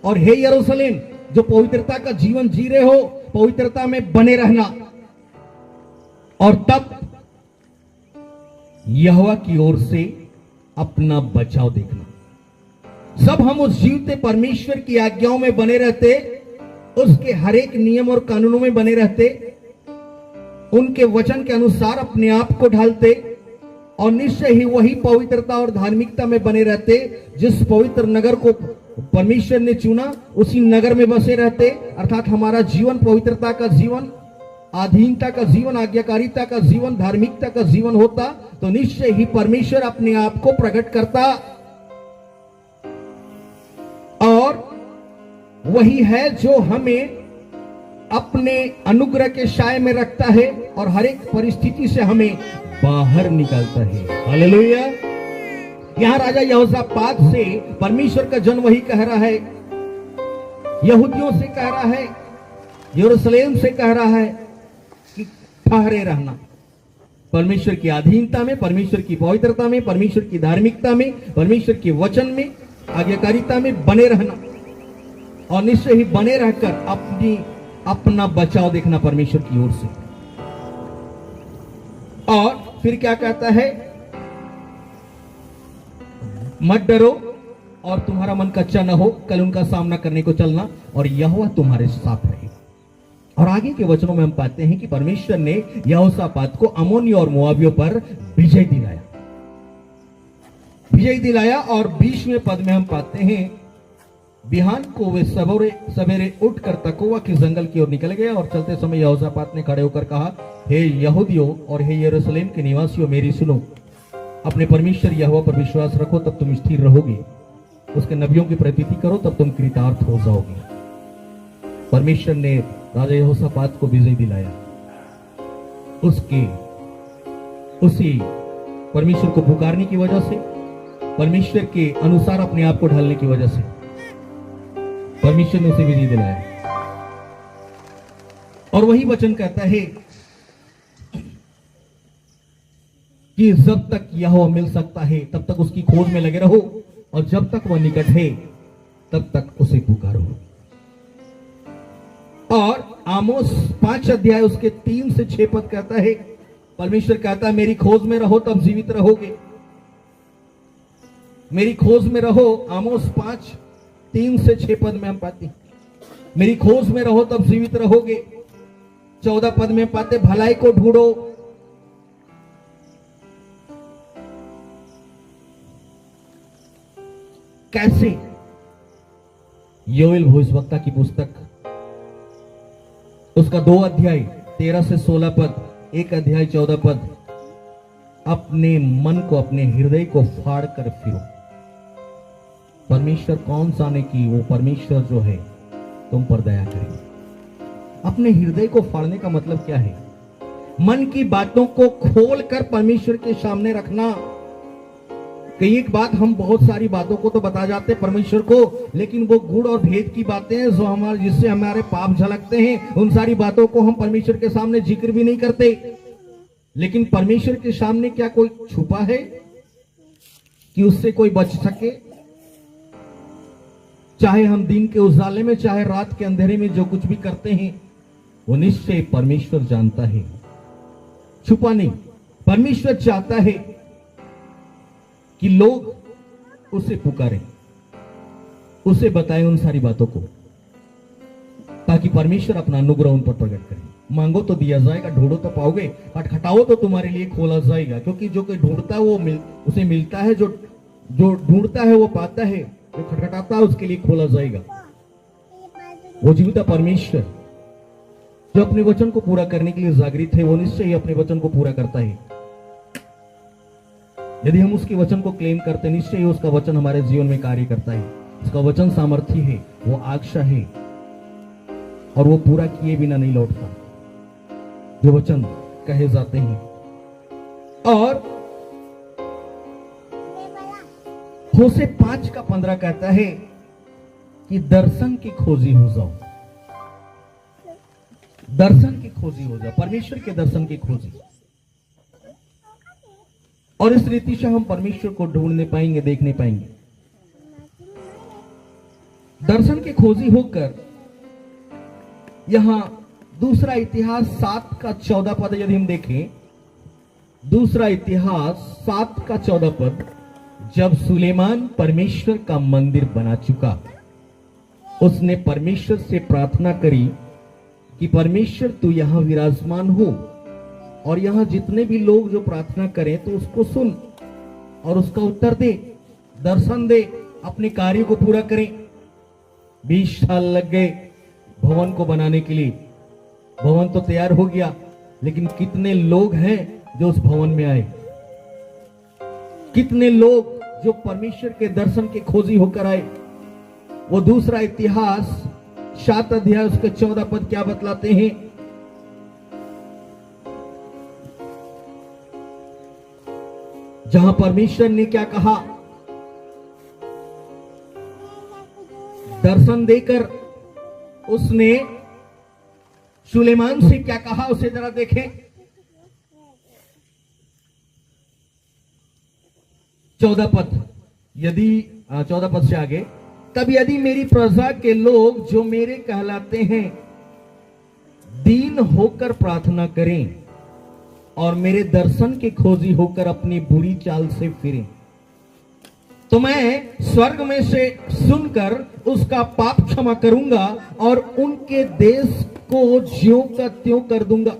और हे यरूशलेम जो पवित्रता का जीवन जी रहे हो, पवित्रता में बने रहना। और तब यहोवा की ओर से अपना बचाव देखना। सब हम उस जीवते परमेश्वर की आज्ञाओं में बने रहते, उसके हर एक नियम और कानूनों में बने रहते, उनके वचन के अनुसार अपने आप को ढालते, और निश्चय ही वही पवित्रता और धार्मिकता में बने रहते। जिस पवित्र नगर को परमेश्वर ने चुना उसी नगर में बसे रहते। अर्थात हमारा जीवन पवित्रता का जीवन, अधीनता का जीवन, आज्ञाकारिता का जीवन, धार्मिकता का जीवन होता तो निश्चय ही परमेश्वर अपने आप को प्रकट करता। और वही है जो हमें अपने अनुग्रह के साए में रखता है और हर एक परिस्थिति से हमें बाहर निकालता है। हालेलुया। यहां राजा यहोशापात से परमेश्वर का जन वही कह रहा है, यहूदियों से कह रहा है, यरूशलेम से कह रहा है कि ठहरे रहना। परमेश्वर की अधीनता में, परमेश्वर की पवित्रता में, परमेश्वर की धार्मिकता में, परमेश्वर के वचन में, आज्ञाकारिता में बने रहना। और निश्चय ही बने रहकर अपना बचाव देखना परमेश्वर की ओर से। और फिर क्या कहता है, मत डरो और तुम्हारा मन कच्चा न हो, कल उनका सामना करने को चलना और यहोवा तुम्हारे साथ रहे। और आगे के वचनों में हम पाते हैं कि परमेश्वर ने यहोशापात को अम्मोनियों और मोआबियों पर विजय दिलाया। और 20वें पद में हम पाते हैं, बिहान को वे सवेरे उठकर तकोवा के जंगल की ओर निकल गए और चलते समय यहोशापात ने खड़े होकर कहा, हे यहूदियों और हे यरूशलेम के निवासियों, मेरी सुनो। अपने परमेश्वर यहोवा पर विश्वास रखो, तब तुम स्थिर रहोगे। उसके नबियों की प्रतीति करो, तब तुम कृतार्थ हो जाओगे। परमेश्वर ने राजा यहोशापात को विजय दिलाया। उसी परमेश्वर को पुकारने की वजह से, परमेश्वर के अनुसार अपने आप को ढालने की वजह से परमेश्वर ने उसे विधि दिलाया। और वही वचन कहता है कि जब तक यहोवा मिल सकता है तब तक उसकी खोज में लगे रहो, और जब तक वह निकट है तब तक उसे पुकारो। और आमोस 5 अध्याय उसके 3 से 6 पद कहता है, परमेश्वर कहता है मेरी खोज में रहो तब जीवित रहोगे। मेरी खोज में रहो। आमोस 5 3 से 6 पद में हम पाते, मेरी खोज में रहो तब जीवित रहोगे। 14 पद में पाते, भलाई को ढूंढो। कैसे? योएल भविष्यवक्ता की पुस्तक उसका 2 अध्याय 13 से 16 पद, 1 अध्याय 14 पद, अपने मन को, अपने हृदय को फाड़ कर फिरो। परमेश्वर कौन सा ने की? वो परमेश्वर जो है तुम पर दया करे। अपने हृदय को फाड़ने का मतलब क्या है? मन की बातों को खोलकर परमेश्वर के सामने रखना। कई एक बात हम बहुत सारी बातों को तो बता जाते परमेश्वर को, लेकिन वो गुड़ और भेद की बातें हैं जो हमारे, जिससे हमारे पाप झलकते हैं, उन सारी बातों को हम परमेश्वर के सामने जिक्र भी नहीं करते। लेकिन परमेश्वर के सामने क्या कोई छुपा है कि उससे कोई बच सके? चाहे हम दिन के उजाले में, चाहे रात के अंधेरे में जो कुछ भी करते हैं, वो निश्चय परमेश्वर जानता है, छुपा नहीं। परमेश्वर चाहता है कि लोग उसे पुकारें, उसे बताएं उन सारी बातों को, ताकि परमेश्वर अपना अनुग्रह उन पर प्रकट करे। मांगो तो दिया जाएगा, ढूंढो तो पाओगे, खटखटाओ तो तुम्हारे लिए खोला जाएगा। क्योंकि जो कोई ढूंढता है वो उसे मिलता है, जो ढूंढता है वो पाता है, जो खटखटाता है उसके लिए खोला जाएगा। वो जीविता परमेश्वर जो अपने वचन को पूरा करने के लिए जागृत है, वो निश्चय ही अपने वचन को पूरा करता है। यदि हम उसके वचन को क्लेम करते, निश्चय ही उसका वचन हमारे जीवन में कार्य करता है। उसका वचन सामर्थी है, वो आशा है, और वो पूरा किए बिना नहीं लौटता जो वचन कहे जाते हैं। और होशे 5 का 15 कहता है कि दर्शन की खोजी हो जाओ। दर्शन की खोजी हो जाओ, परमेश्वर के दर्शन की खोजी। और इस रीति से हम परमेश्वर को ढूंढने पाएंगे, देखने पाएंगे। दर्शन की खोजी होकर यहां दूसरा इतिहास 7 का 14 पद यदि हम देखें, दूसरा इतिहास 7 का 14 पद, जब सुलेमान परमेश्वर का मंदिर बना चुका, उसने परमेश्वर से प्रार्थना करी कि परमेश्वर तू यहां विराजमान हो, और यहां जितने भी लोग जो प्रार्थना करें तो उसको सुन और उसका उत्तर दे, दर्शन दे, अपने कार्य को पूरा करें। 20 साल लग गए भवन को बनाने के लिए। भवन तो तैयार हो गया, लेकिन कितने लोग हैं जो उस भवन में आए? कितने लोग जो परमेश्वर के दर्शन के खोजी होकर आए? वो दूसरा इतिहास 7 अध्याय उसके 14 पद क्या बतलाते हैं? जहां परमेश्वर ने क्या कहा, दर्शन देकर उसने सुलेमान से क्या कहा, उसे जरा देखें। 14 पद, यदि 14 पद से आगे, तब यदि मेरी प्रजा के लोग जो मेरे कहलाते हैं दीन होकर प्रार्थना करें और मेरे दर्शन के खोजी होकर अपनी बुरी चाल से फिरें, तो मैं स्वर्ग में से सुनकर उसका पाप क्षमा करूंगा और उनके देश को ज्यों का त्यों कर दूंगा।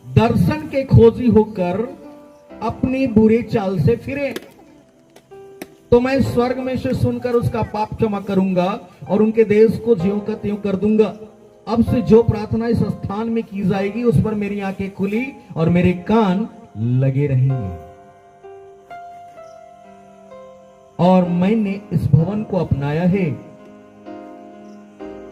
दर्शन के खोजी होकर अपनी बुरी चाल से फिरे, तो मैं स्वर्ग में से सुनकर उसका पाप क्षमा करूंगा और उनके देश को ज्यों का त्यों कर दूंगा। अब से जो प्रार्थना इस स्थान में की जाएगी उस पर मेरी आंखें खुली और मेरे कान लगे रहेंगे, और मैंने इस भवन को अपनाया है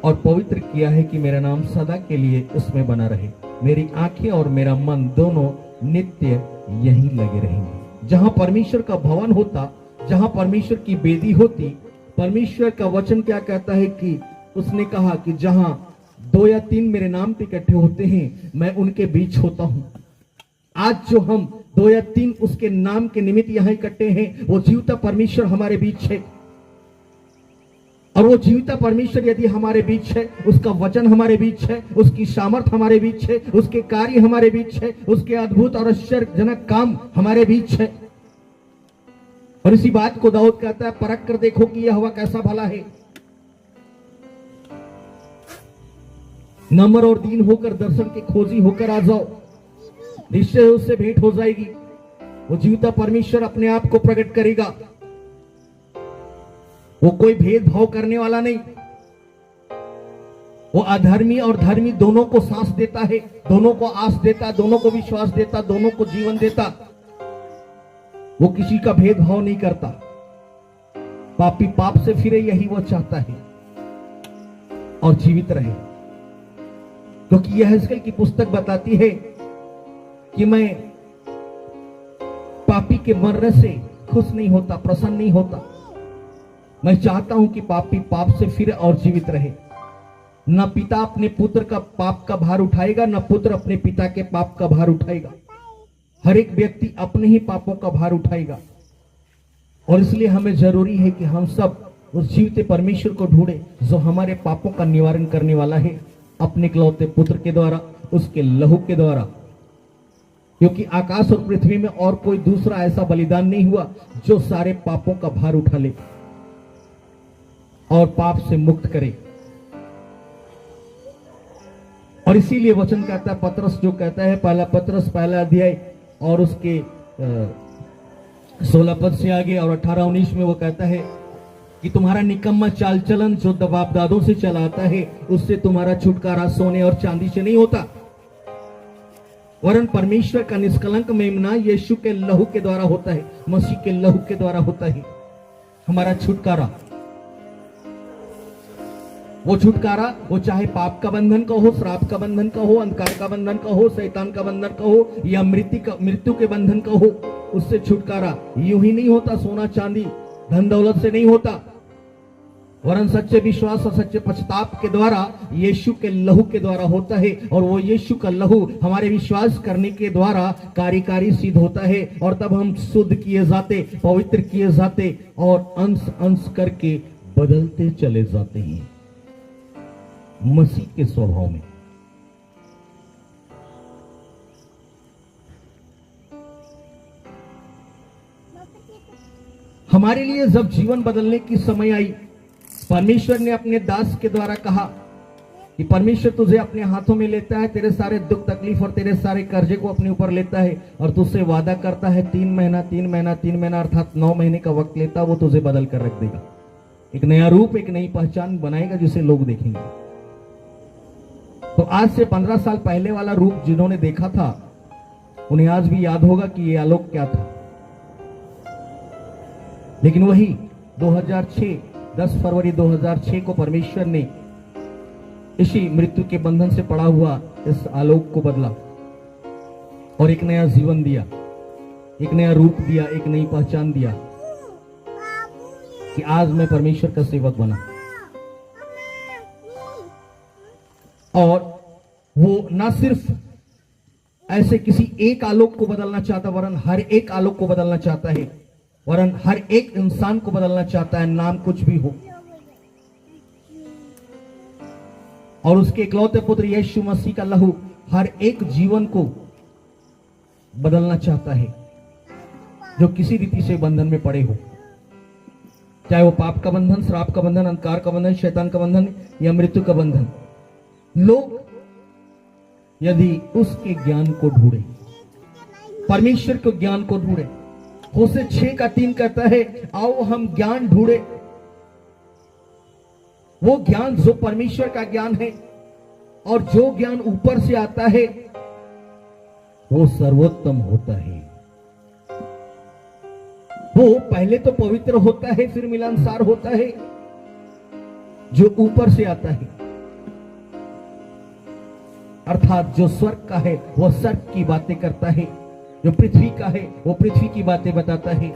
और पवित्र किया है कि मेरा नाम सदा के लिए इसमें बना रहे। मेरी आंखें और मेरा मन दोनों नित्य यहीं लगे रहेंगे। जहां परमेश्वर का भवन होता, जहां परमेश्वर की वेदी होती, परमेश्वर का वचन क्या कहता है कि उसने कहा कि जहां 2 या 3 मेरे नाम पे इकट्ठे होते हैं, मैं उनके बीच होता हूं। आज जो हम 2 या 3 उसके नाम के निमित्त यहां इकट्ठे हैं, वो जीवता परमेश्वर हमारे बीच है। और वो जीवता परमेश्वर यदि हमारे बीच है, उसका वचन हमारे बीच है, उसकी सामर्थ हमारे बीच है, उसके कार्य हमारे बीच है, उसके अद्भुत और आश्चर्यजनक काम हमारे बीच है। और इसी बात को दाऊद कहता है, परख कर देखो कि यह हवा कैसा भला है। नम्र और दीन होकर, दर्शन के खोजी होकर आ जाओ, निश्चय उससे भेंट हो जाएगी। वो जीवता परमेश्वर अपने आप को प्रकट करेगा। वो कोई भेदभाव करने वाला नहीं। वो अधर्मी और धर्मी दोनों को सांस देता है, दोनों को आस देता, दोनों को विश्वास देता, दोनों को जीवन देता। वो किसी का भेदभाव नहीं करता। पापी पाप से फिरे, यही वो चाहता है, और जीवित रहे। क्योंकि यह हेस्केल की पुस्तक बताती है कि मैं पापी के मरने से खुश नहीं होता, प्रसन्न नहीं होता। मैं चाहता हूं कि पापी पाप से फिरे और जीवित रहे। न पिता अपने पुत्र का पाप का भार उठाएगा, न पुत्र अपने पिता के पाप का भार उठाएगा। हर एक व्यक्ति अपने ही पापों का भार उठाएगा। और इसलिए हमें जरूरी है कि हम सब उस जीवते परमेश्वर को ढूंढे, जो हमारे पापों का निवारण करने वाला है, अपने इकलौते पुत्र के द्वारा, उसके लहू के द्वारा। क्योंकि आकाश और पृथ्वी में और कोई दूसरा ऐसा बलिदान नहीं हुआ जो सारे पापों का भार उठा ले और पाप से मुक्त करे। और इसीलिए वचन कहता है, पतरस जो कहता है, पहला पतरस पहला अध्याय और उसके 16 पद से आगे और 18-19 में वो कहता है कि तुम्हारा निकम्मा चाल चलन जो बाप दादों से चला आता है, उससे तुम्हारा छुटकारा सोने और चांदी से नहीं होता, वरन परमेश्वर का निष्कलंक मेमना यीशु के लहू के द्वारा होता है, मसीह के लहू के द्वारा होता है हमारा छुटकारा। वो छुटकारा, वो चाहे पाप का बंधन का हो, श्राप का बंधन का हो, अंधकार का बंधन का हो, शैतान का बंधन का हो, या मृत्यु के बंधन का हो, उससे छुटकारा यूं ही नहीं होता, सोना चांदी धन दौलत से नहीं होता, वरन सच्चे विश्वास और सच्चे पश्चाताप के द्वारा, यीशु के लहू के द्वारा होता है। और वो यीशु का लहू हमारे विश्वास करने के द्वारा कार्यकारी सिद्ध होता है, और तब हम शुद्ध किए जाते, पवित्र किए जाते, और अंश अंश करके बदलते चले जाते हैं मसीह के स्वभाव में। हमारे लिए जब जीवन बदलने की समय आई, परमेश्वर ने अपने दास के द्वारा कहा कि परमेश्वर तुझे अपने हाथों में लेता है, तेरे सारे दुख तकलीफ और तेरे सारे कर्जे को अपने ऊपर लेता है, और तुझसे वादा करता है 3 महीना अर्थात 9 महीने का वक्त लेता, वो तुझे बदल कर रख देगा। एक नया रूप, एक नई पहचान बनाएगा जिसे लोग देखेंगे। तो आज से 15 साल पहले वाला रूप जिन्होंने देखा था, उन्हें आज भी याद होगा कि ये आलोक क्या था। लेकिन वही 2006 10 फरवरी 2006 को परमेश्वर ने इसी मृत्यु के बंधन से पड़ा हुआ इस आलोक को बदला और एक नया जीवन दिया, एक नया रूप दिया, एक नई पहचान दिया कि आज मैं परमेश्वर का सेवक बना। और वो ना सिर्फ ऐसे किसी एक आलोक को बदलना चाहता, वरन हर एक आलोक को बदलना चाहता है, वरन हर एक इंसान को बदलना चाहता है, नाम कुछ भी हो। और उसके इकलौते पुत्र यीशु मसीह का लहू हर एक जीवन को बदलना चाहता है जो किसी रीति से बंधन में पड़े हो, चाहे वो पाप का बंधन, श्राप का बंधन, अंधकार का बंधन, शैतान का बंधन या मृत्यु का बंधन। लोग यदि उसके ज्ञान को ढूंढे, परमेश्वर के ज्ञान को ढूंढे, होशे 6:3 कहता है, आओ हम ज्ञान ढूंढे। वो ज्ञान जो परमेश्वर का ज्ञान है, और जो ज्ञान ऊपर से आता है वो सर्वोत्तम होता है। वो पहले तो पवित्र होता है, फिर मिलनसार होता है। जो ऊपर से आता है अर्थात जो स्वर्ग का है वह स्वर्ग की बातें करता है, जो पृथ्वी का है वो पृथ्वी की बातें बताता है।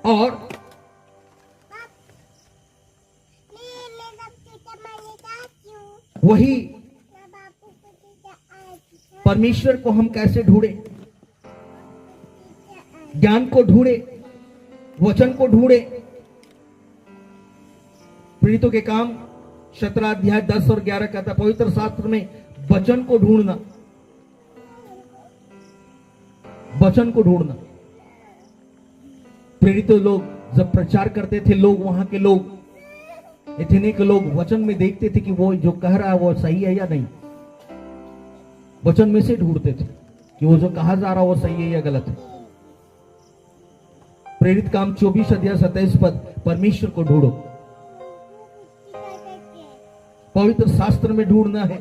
और वही परमेश्वर को हम कैसे ढूंढे? ज्ञान को ढूंढे, वचन को ढूंढे। प्रेरितों के काम 17 अध्याय 10 और 11 कहता है, पवित्र शास्त्र में वचन को ढूंढना, वचन को ढूंढना। प्रेरितों लोग जब प्रचार करते थे, लोग वहां के लोग इतने के लोग वचन में देखते थे कि वो जो कह रहा है वो सही है या नहीं। वचन में से ढूंढते थे कि वो जो कहा जा रहा है वो सही है या गलत है। प्रेरित काम 24 अध्याय 27 पद, परमेश्वर को ढूंढो। पवित्र शास्त्र में ढूंढना है।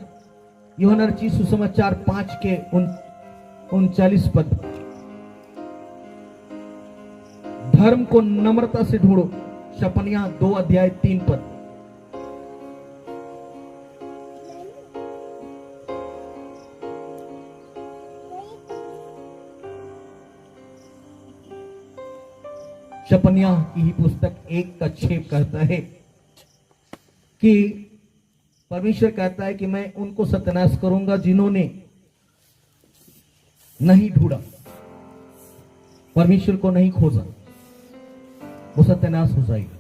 यूहन्ना रचित सुसमाचार 5 के 39 पद, धर्म को नम्रता से ढूंढो। शपनिया 2 अध्याय 3 पद। शपनिया की ही पुस्तक 1 का 6 कहता है कि परमेश्वर कहता है कि मैं उनको सत्यानाश करूंगा जिन्होंने नहीं ढूंढा, परमेश्वर को नहीं खोजा, वो सत्यानाश हो जाएगा।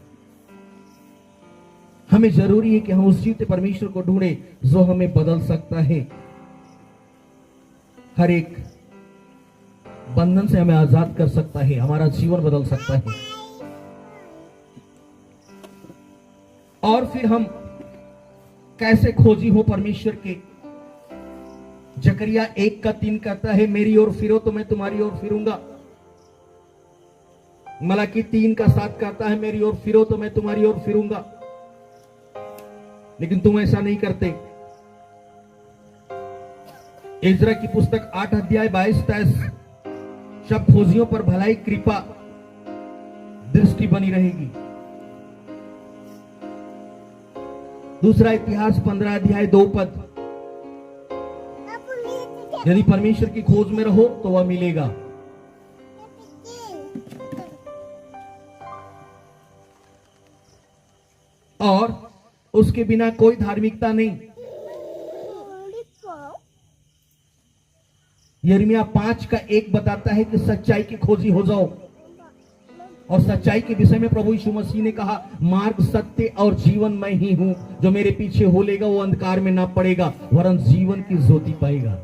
हमें जरूरी है कि हम उस जीवते परमेश्वर को ढूंढे जो हमें बदल सकता है, हर एक बंधन से हमें आजाद कर सकता है, हमारा जीवन बदल सकता है। और फिर हम कैसे खोजी हो परमेश्वर के? जकरिया 1 का 3 कहता है, मेरी ओर फिरो तो मैं तुम्हारी ओर फिरूंगा। मलाकी 3 का 7 कहता है, मेरी ओर फिरो तो मैं तुम्हारी ओर फिरूंगा। लेकिन तुम ऐसा नहीं करते। इज़रा की पुस्तक 8 अध्याय 22-23, सब खोजियों पर भलाई कृपा दृष्टि बनी रहेगी। दूसरा इतिहास 15 अध्याय 2 पद, यदि परमेश्वर की खोज में रहो तो वह मिलेगा। और उसके बिना कोई धार्मिकता नहीं। यिर्मयाह 5 का 1 बताता है कि सच्चाई की खोजी हो जाओ। और सच्चाई के विषय में प्रभु यीशु मसीह ने कहा, मार्ग, सत्य और जीवन मैं ही हूं। जो मेरे पीछे हो लेगा वो अंधकार में ना पड़ेगा वरन जीवन की ज्योति पाएगा।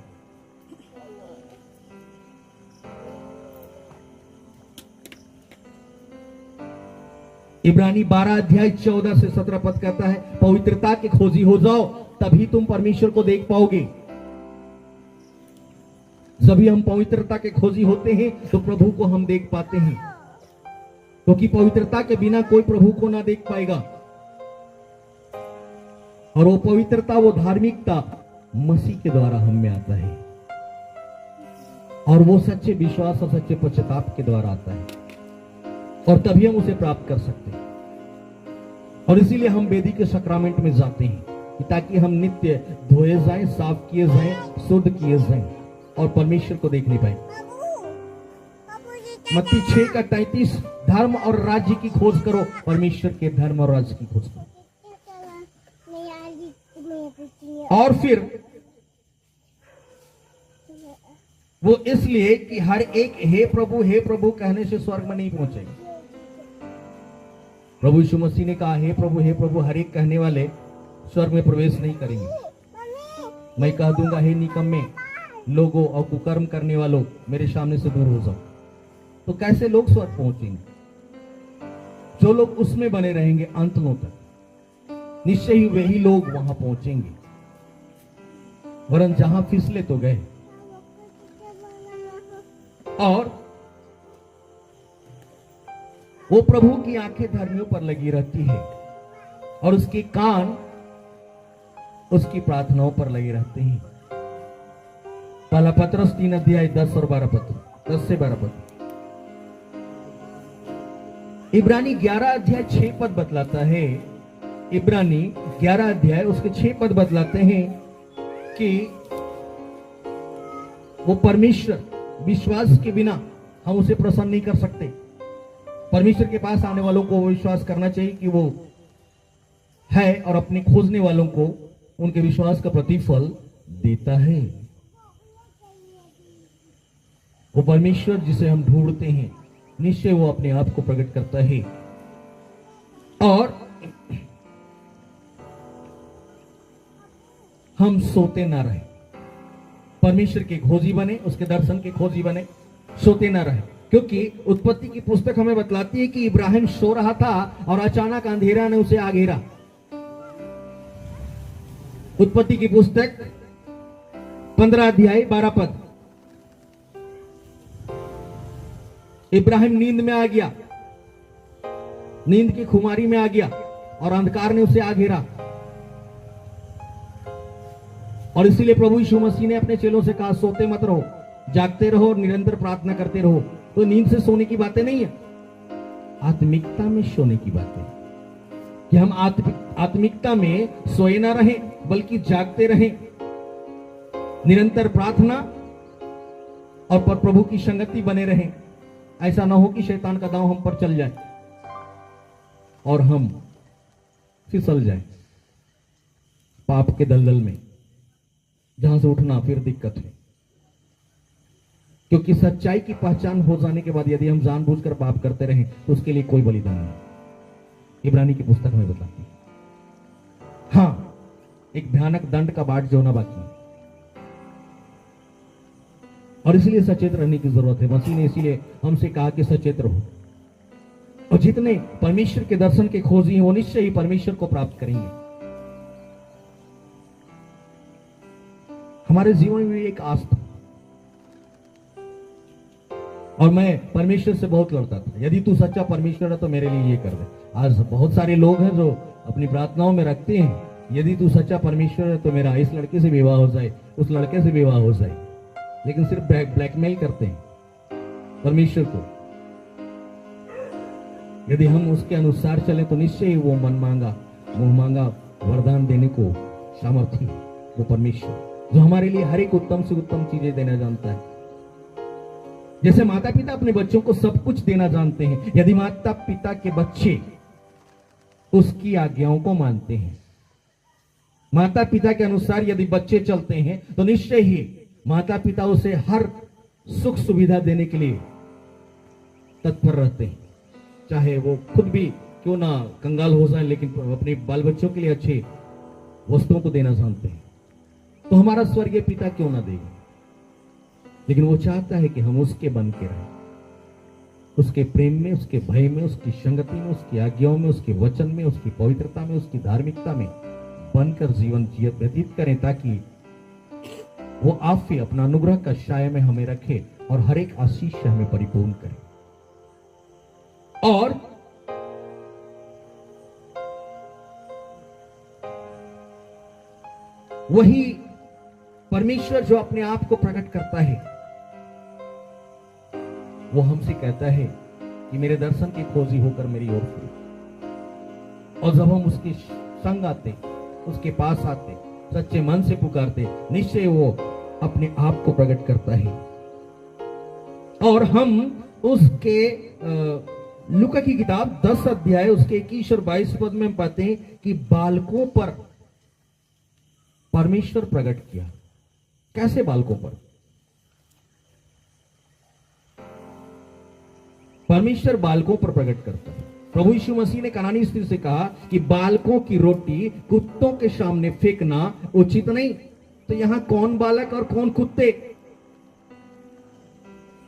इब्रानी 12 अध्याय 14 से 17 पद कहता है, पवित्रता की खोजी हो जाओ, तभी तुम परमेश्वर को देख पाओगे। जब हम पवित्रता के खोजी होते हैं तो प्रभु को हम देख पाते हैं, क्योंकि पवित्रता के बिना कोई प्रभु को ना देख पाएगा। और वो पवित्रता, वो धार्मिकता मसीह के द्वारा हम में आता है, और वो सच्चे विश्वास और सच्चे पश्चाताप के द्वारा आता है, और तभी हम उसे प्राप्त कर सकते हैं। और इसीलिए हम वेदी के सक्रामेंट में जाते हैं ताकि हम नित्य धोए जाएं, साफ किए जाएं, शुद्ध किए जाएं और परमेश्वर को देख नहीं पाए। मत्ती 6 का 33, धर्म और राज्य की खोज करो, परमेश्वर के धर्म और राज्य की खोज करो। और फिर वो इसलिए कि हर एक हे प्रभु कहने से स्वर्ग में नहीं पहुंचेगा। प्रभु यीशु मसीह ने कहा, हे प्रभु हर एक कहने वाले स्वर्ग में प्रवेश नहीं करेंगे। मैं कह दूंगा, हे निकम्मे लोगों और कुकर्म करने वालों, मेरे सामने से दूर हो जाओ। तो कैसे लोग स्वर्ग पहुंचेंगे? जो लोग उसमें बने रहेंगे अंतों तक, निश्चय ही वही लोग वहां पहुंचेंगे। वरन जहां फिसले तो गए। और वो प्रभु की आंखें धर्मियों पर लगी रहती है और उसके कान उसकी प्रार्थनाओं पर लगे रहते हैं। पहला पत्रस 3 अध्याय 10 और 12 पद, 10 से 12 पद। इब्रानी 11 अध्याय 6 पद बतलाता है इब्रानी 11 अध्याय उसके 6 पद बतलाते हैं कि वो परमेश्वर, विश्वास के बिना हम उसे प्रसन्न नहीं कर सकते। परमेश्वर के पास आने वालों को विश्वास करना चाहिए कि वो है, और अपने खोजने वालों को उनके विश्वास का प्रतिफल देता है। वो परमेश्वर जिसे हम ढूंढते हैं, निश्चय वो अपने आप को प्रकट करता है। और हम सोते ना रहे, परमेश्वर के खोजी बने, उसके दर्शन के खोजी बने, सोते ना रहे। क्योंकि उत्पत्ति की पुस्तक हमें बतलाती है कि इब्राहिम सो रहा था और अचानक अंधेरा ने उसे आ घेरा। उत्पत्ति की पुस्तक 15 अध्याय 12 पद। इब्राहिम नींद में आ गया, नींद की खुमारी में आ गया और अंधकार ने उसे आ घेरा। और इसीलिए प्रभु यीशु मसीह ने अपने चेलों से कहा, सोते मत रहो, जागते रहो और निरंतर प्रार्थना करते रहो। तो नींद से सोने की बातें नहीं है, आत्मिकता में सोने की बातें, कि हम आत्मिकता में सोए ना रहें बल्कि जागते रहें, निरंतर प्रार्थना और पर प्रभु की संगति बने रहें। ऐसा ना हो कि शैतान का दांव हम पर चल जाए और हम फिसल जाए पाप के दलदल में, जहां से उठना फिर दिक्कत है। क्योंकि सच्चाई की पहचान हो जाने के बाद यदि हम जानबूझकर पाप करते रहें तो उसके लिए कोई बलिदान नहीं। इब्रानी की पुस्तक में बताती है। हाँ, एक भयानक दंड का बाट जो होना बाकी है, और इसलिए सचेत रहने की जरूरत है। मसीह ने इसीलिए हमसे कहा कि सचेत रहो। और जितने परमेश्वर के दर्शन के खोजी हैं वो निश्चय ही परमेश्वर को प्राप्त करेंगे। हमारे जीवन में एक आस्था, और मैं परमेश्वर से बहुत लड़ता था, यदि तू सच्चा परमेश्वर है तो मेरे लिए ये कर दे। आज बहुत सारे लोग हैं जो अपनी प्रार्थनाओं में रखते हैं, यदि तू सच्चा परमेश्वर है तो मेरा इस लड़के से विवाह हो जाए, उस लड़के से विवाह हो जाए, लेकिन सिर्फ ब्लैकमेल करते हैं परमेश्वर को। यदि हम उसके अनुसार चले तो निश्चय ही वो मन मांगा मुंह मांगा वरदान देने को सामर्थ्य है वो परमेश्वर, जो हमारे लिए हर एक उत्तम से उत्तम चीजें देना जानता है। जैसे माता पिता अपने बच्चों को सब कुछ देना जानते हैं, यदि माता पिता के बच्चे उसकी आज्ञाओं को मानते हैं, माता पिता के अनुसार यदि बच्चे चलते हैं तो निश्चय ही माता पिता उसे हर सुख सुविधा देने के लिए तत्पर रहते हैं, चाहे वो खुद भी क्यों ना कंगाल हो जाए, लेकिन अपने बाल बच्चों के लिए अच्छे वस्तुओं को देना जानते हैं। तो हमारा स्वर्गीय पिता क्यों ना देगा, लेकिन वो चाहता है कि हम उसके बन के रहें, उसके प्रेम में, उसके भय में, उसकी संगति में, उसकी आज्ञाओं में, उसके वचन में, उसकी पवित्रता में, उसकी धार्मिकता में बनकर जीवन व्यतीत करें, ताकि वो आप ही अपना अनुग्रह का साया में हमें रखे और हर एक आशीष से हमें परिपूर्ण करे। और वही परमेश्वर जो अपने आप को प्रकट करता है, वो हमसे कहता है कि मेरे दर्शन के खोजी होकर मेरी ओर फिरो। और जब हम उसके संग आते, उसके पास आते, सच्चे मन से पुकारते, निश्चय वो अपने आप को प्रकट करता है। और हम उसके लूका की किताब 10 अध्याय उसके 21 और 22 पद में पाते हैं कि बालकों पर परमेश्वर प्रकट किया। कैसे बालकों पर? परमेश्वर बालकों पर प्रकट करता है। प्रभु यीशु मसीह ने कनानी स्त्री से कहा कि बालकों की रोटी कुत्तों के सामने फेंकना उचित नहीं। तो यहां कौन बालक और कौन कुत्ते?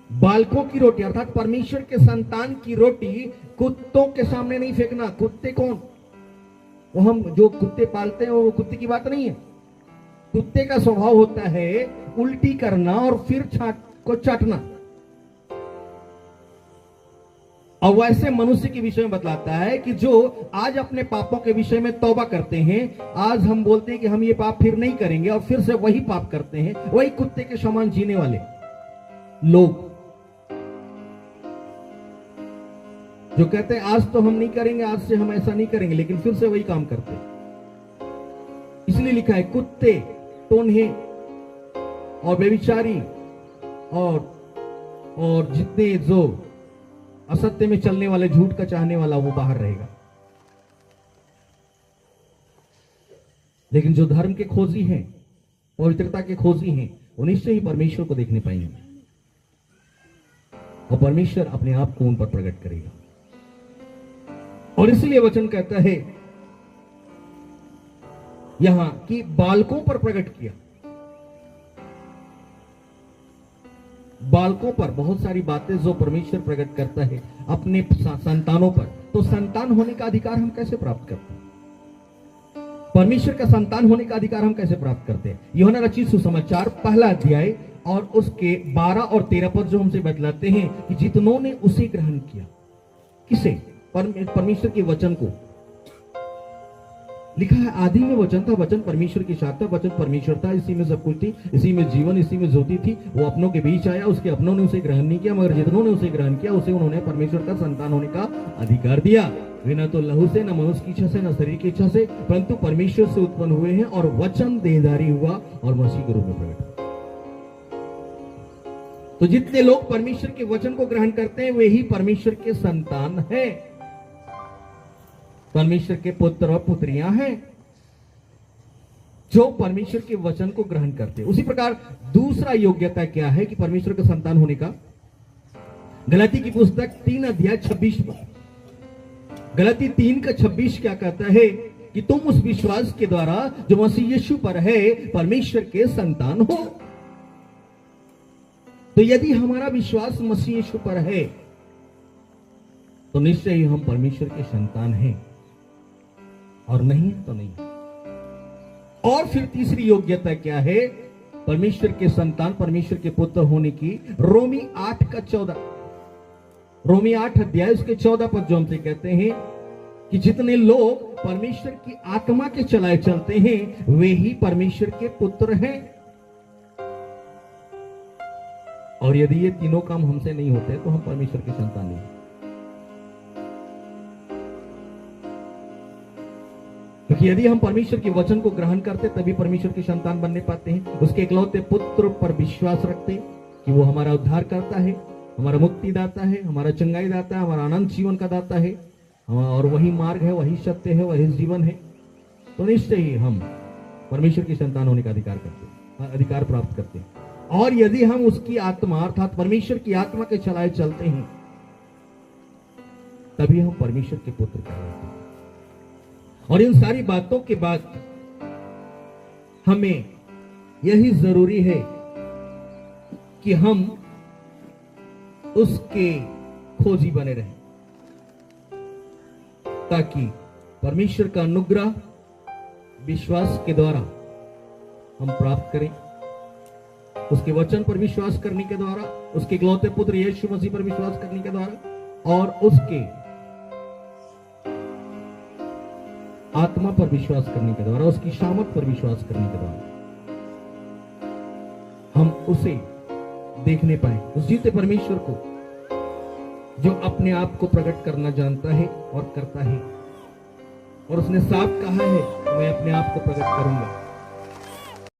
बालकों की रोटी अर्थात परमेश्वर के संतान की रोटी कुत्तों के सामने नहीं फेंकना। कुत्ते कौन? वो हम जो कुत्ते पालते हैं वो कुत्ते की बात नहीं है। कुत्ते का स्वभाव होता है उल्टी करना और फिर चाटना। और वैसे मनुष्य के विषय में बतलाता है कि जो आज अपने पापों के विषय में तौबा करते हैं, आज हम बोलते हैं कि हम ये पाप फिर नहीं करेंगे और फिर से वही पाप करते हैं, वही कुत्ते के समान जीने वाले लोग जो कहते हैं आज तो हम नहीं करेंगे, आज से हम ऐसा नहीं करेंगे, लेकिन फिर से वही काम करते हैं। इसलिए लिखा है कुत्ते, टोन्हे और व्यभिचारी और जितने जो असत्य में चलने वाले, झूठ का चाहने वाला, वो बाहर रहेगा। लेकिन जो धर्म के खोजी हैं, पवित्रता के खोजी हैं, वो निश्चय ही परमेश्वर को देखने पाएंगे और परमेश्वर अपने आप को उन पर प्रकट करेगा। और इसलिए वचन कहता है यहां कि बालकों पर प्रकट किया। बालकों पर बहुत सारी बातें जो परमेश्वर प्रकट करता है अपने संतानों पर। तो संतान होने का अधिकार हम कैसे प्राप्त करते हैं? परमेश्वर का संतान होने का अधिकार हम कैसे प्राप्त करते हैं? यूहन्ना रचित सुसमाचार पहला अध्याय और उसके 12 और 13 पद जो हमसे बतलाते हैं कि जितनों ने उसे ग्रहण किया। किसे? परमेश्वर के वचन को। लिखा है आदि में वचन था, वचन परमेश्वर के साथ था, वचन परमेश्वर था, इसी में सब कुछ थी, इसी में जीवन, इसी में ज्योति थी। वो अपनों के बीच आया, उसके अपनों ने उसे ग्रहण नहीं किया, मगर जितनों ने उसे ग्रहण किया उसे उन्होंने परमेश्वर का संतान होने का अधिकार दिया। वे न तो लहू से, न मनुष्य की इच्छा से, न शरीर की इच्छा से, परंतु परमेश्वर से उत्पन्न हुए हैं। और वचन देहधारी हुआ और मसीह के रूप में प्रकट हुआ। तो जितने लोग परमेश्वर के वचन को ग्रहण करते हैं वे ही परमेश्वर के संतान हैं, परमेश्वर के पुत्र और पुत्रियां हैं, जो परमेश्वर के वचन को ग्रहण करते हैं। उसी प्रकार दूसरा योग्यता क्या है कि परमेश्वर का संतान होने का? गलाती की पुस्तक 3 अध्याय 26 में, गलाती 3 का 26 क्या कहता है कि तुम उस विश्वास के द्वारा जो मसीह यीशु पर है परमेश्वर के संतान हो। तो यदि हमारा विश्वास मसीह यीशु पर है तो निश्चय ही हम परमेश्वर के संतान हैं, और नहीं तो नहीं। और फिर तीसरी योग्यता क्या है परमेश्वर के संतान, परमेश्वर के पुत्र होने की? रोमी 8 का 14, रोमी 8 अध्याय उसके 14 पद जो हमसे कहते हैं कि जितने लोग परमेश्वर की आत्मा के चलाए चलते हैं वे ही परमेश्वर के पुत्र हैं। और यदि ये तीनों काम हमसे नहीं होते तो हम परमेश्वर के संतान नहीं। क्योंकि यदि हम परमेश्वर के वचन को ग्रहण करते तभी परमेश्वर के संतान बनने पाते हैं। उसके इकलौते पुत्र पर विश्वास रखते कि वो हमारा उद्धार करता है, हमारा मुक्ति दाता है, हमारा चंगाई दाता है, हमारा अनंत जीवन का दाता है, और वही मार्ग है, वही सत्य है, वही जीवन है। तो निश्चय ही हम परमेश्वर की संतान होने का अधिकार प्राप्त करते हैं। और यदि हम उसकी आत्मा अर्थात परमेश्वर की आत्मा के चलाए चलते हैं तभी हम परमेश्वर के पुत्र कहलाते हैं। और इन सारी बातों के बाद हमें यही जरूरी है कि हम उसके खोजी बने रहें, ताकि परमेश्वर का अनुग्रह विश्वास के द्वारा हम प्राप्त करें, उसके वचन पर विश्वास करने के द्वारा, उसके इकलौते पुत्र यीशु मसीह पर विश्वास करने के द्वारा, और उसके आत्मा पर विश्वास करने के द्वारा, उसकी सामर्थ पर विश्वास करने के द्वारा हम उसे देखने पाए, उस जीते परमेश्वर को जो अपने आप को प्रकट करना जानता है और करता है। और उसने साफ कहा है मैं अपने आप को प्रकट करूंगा।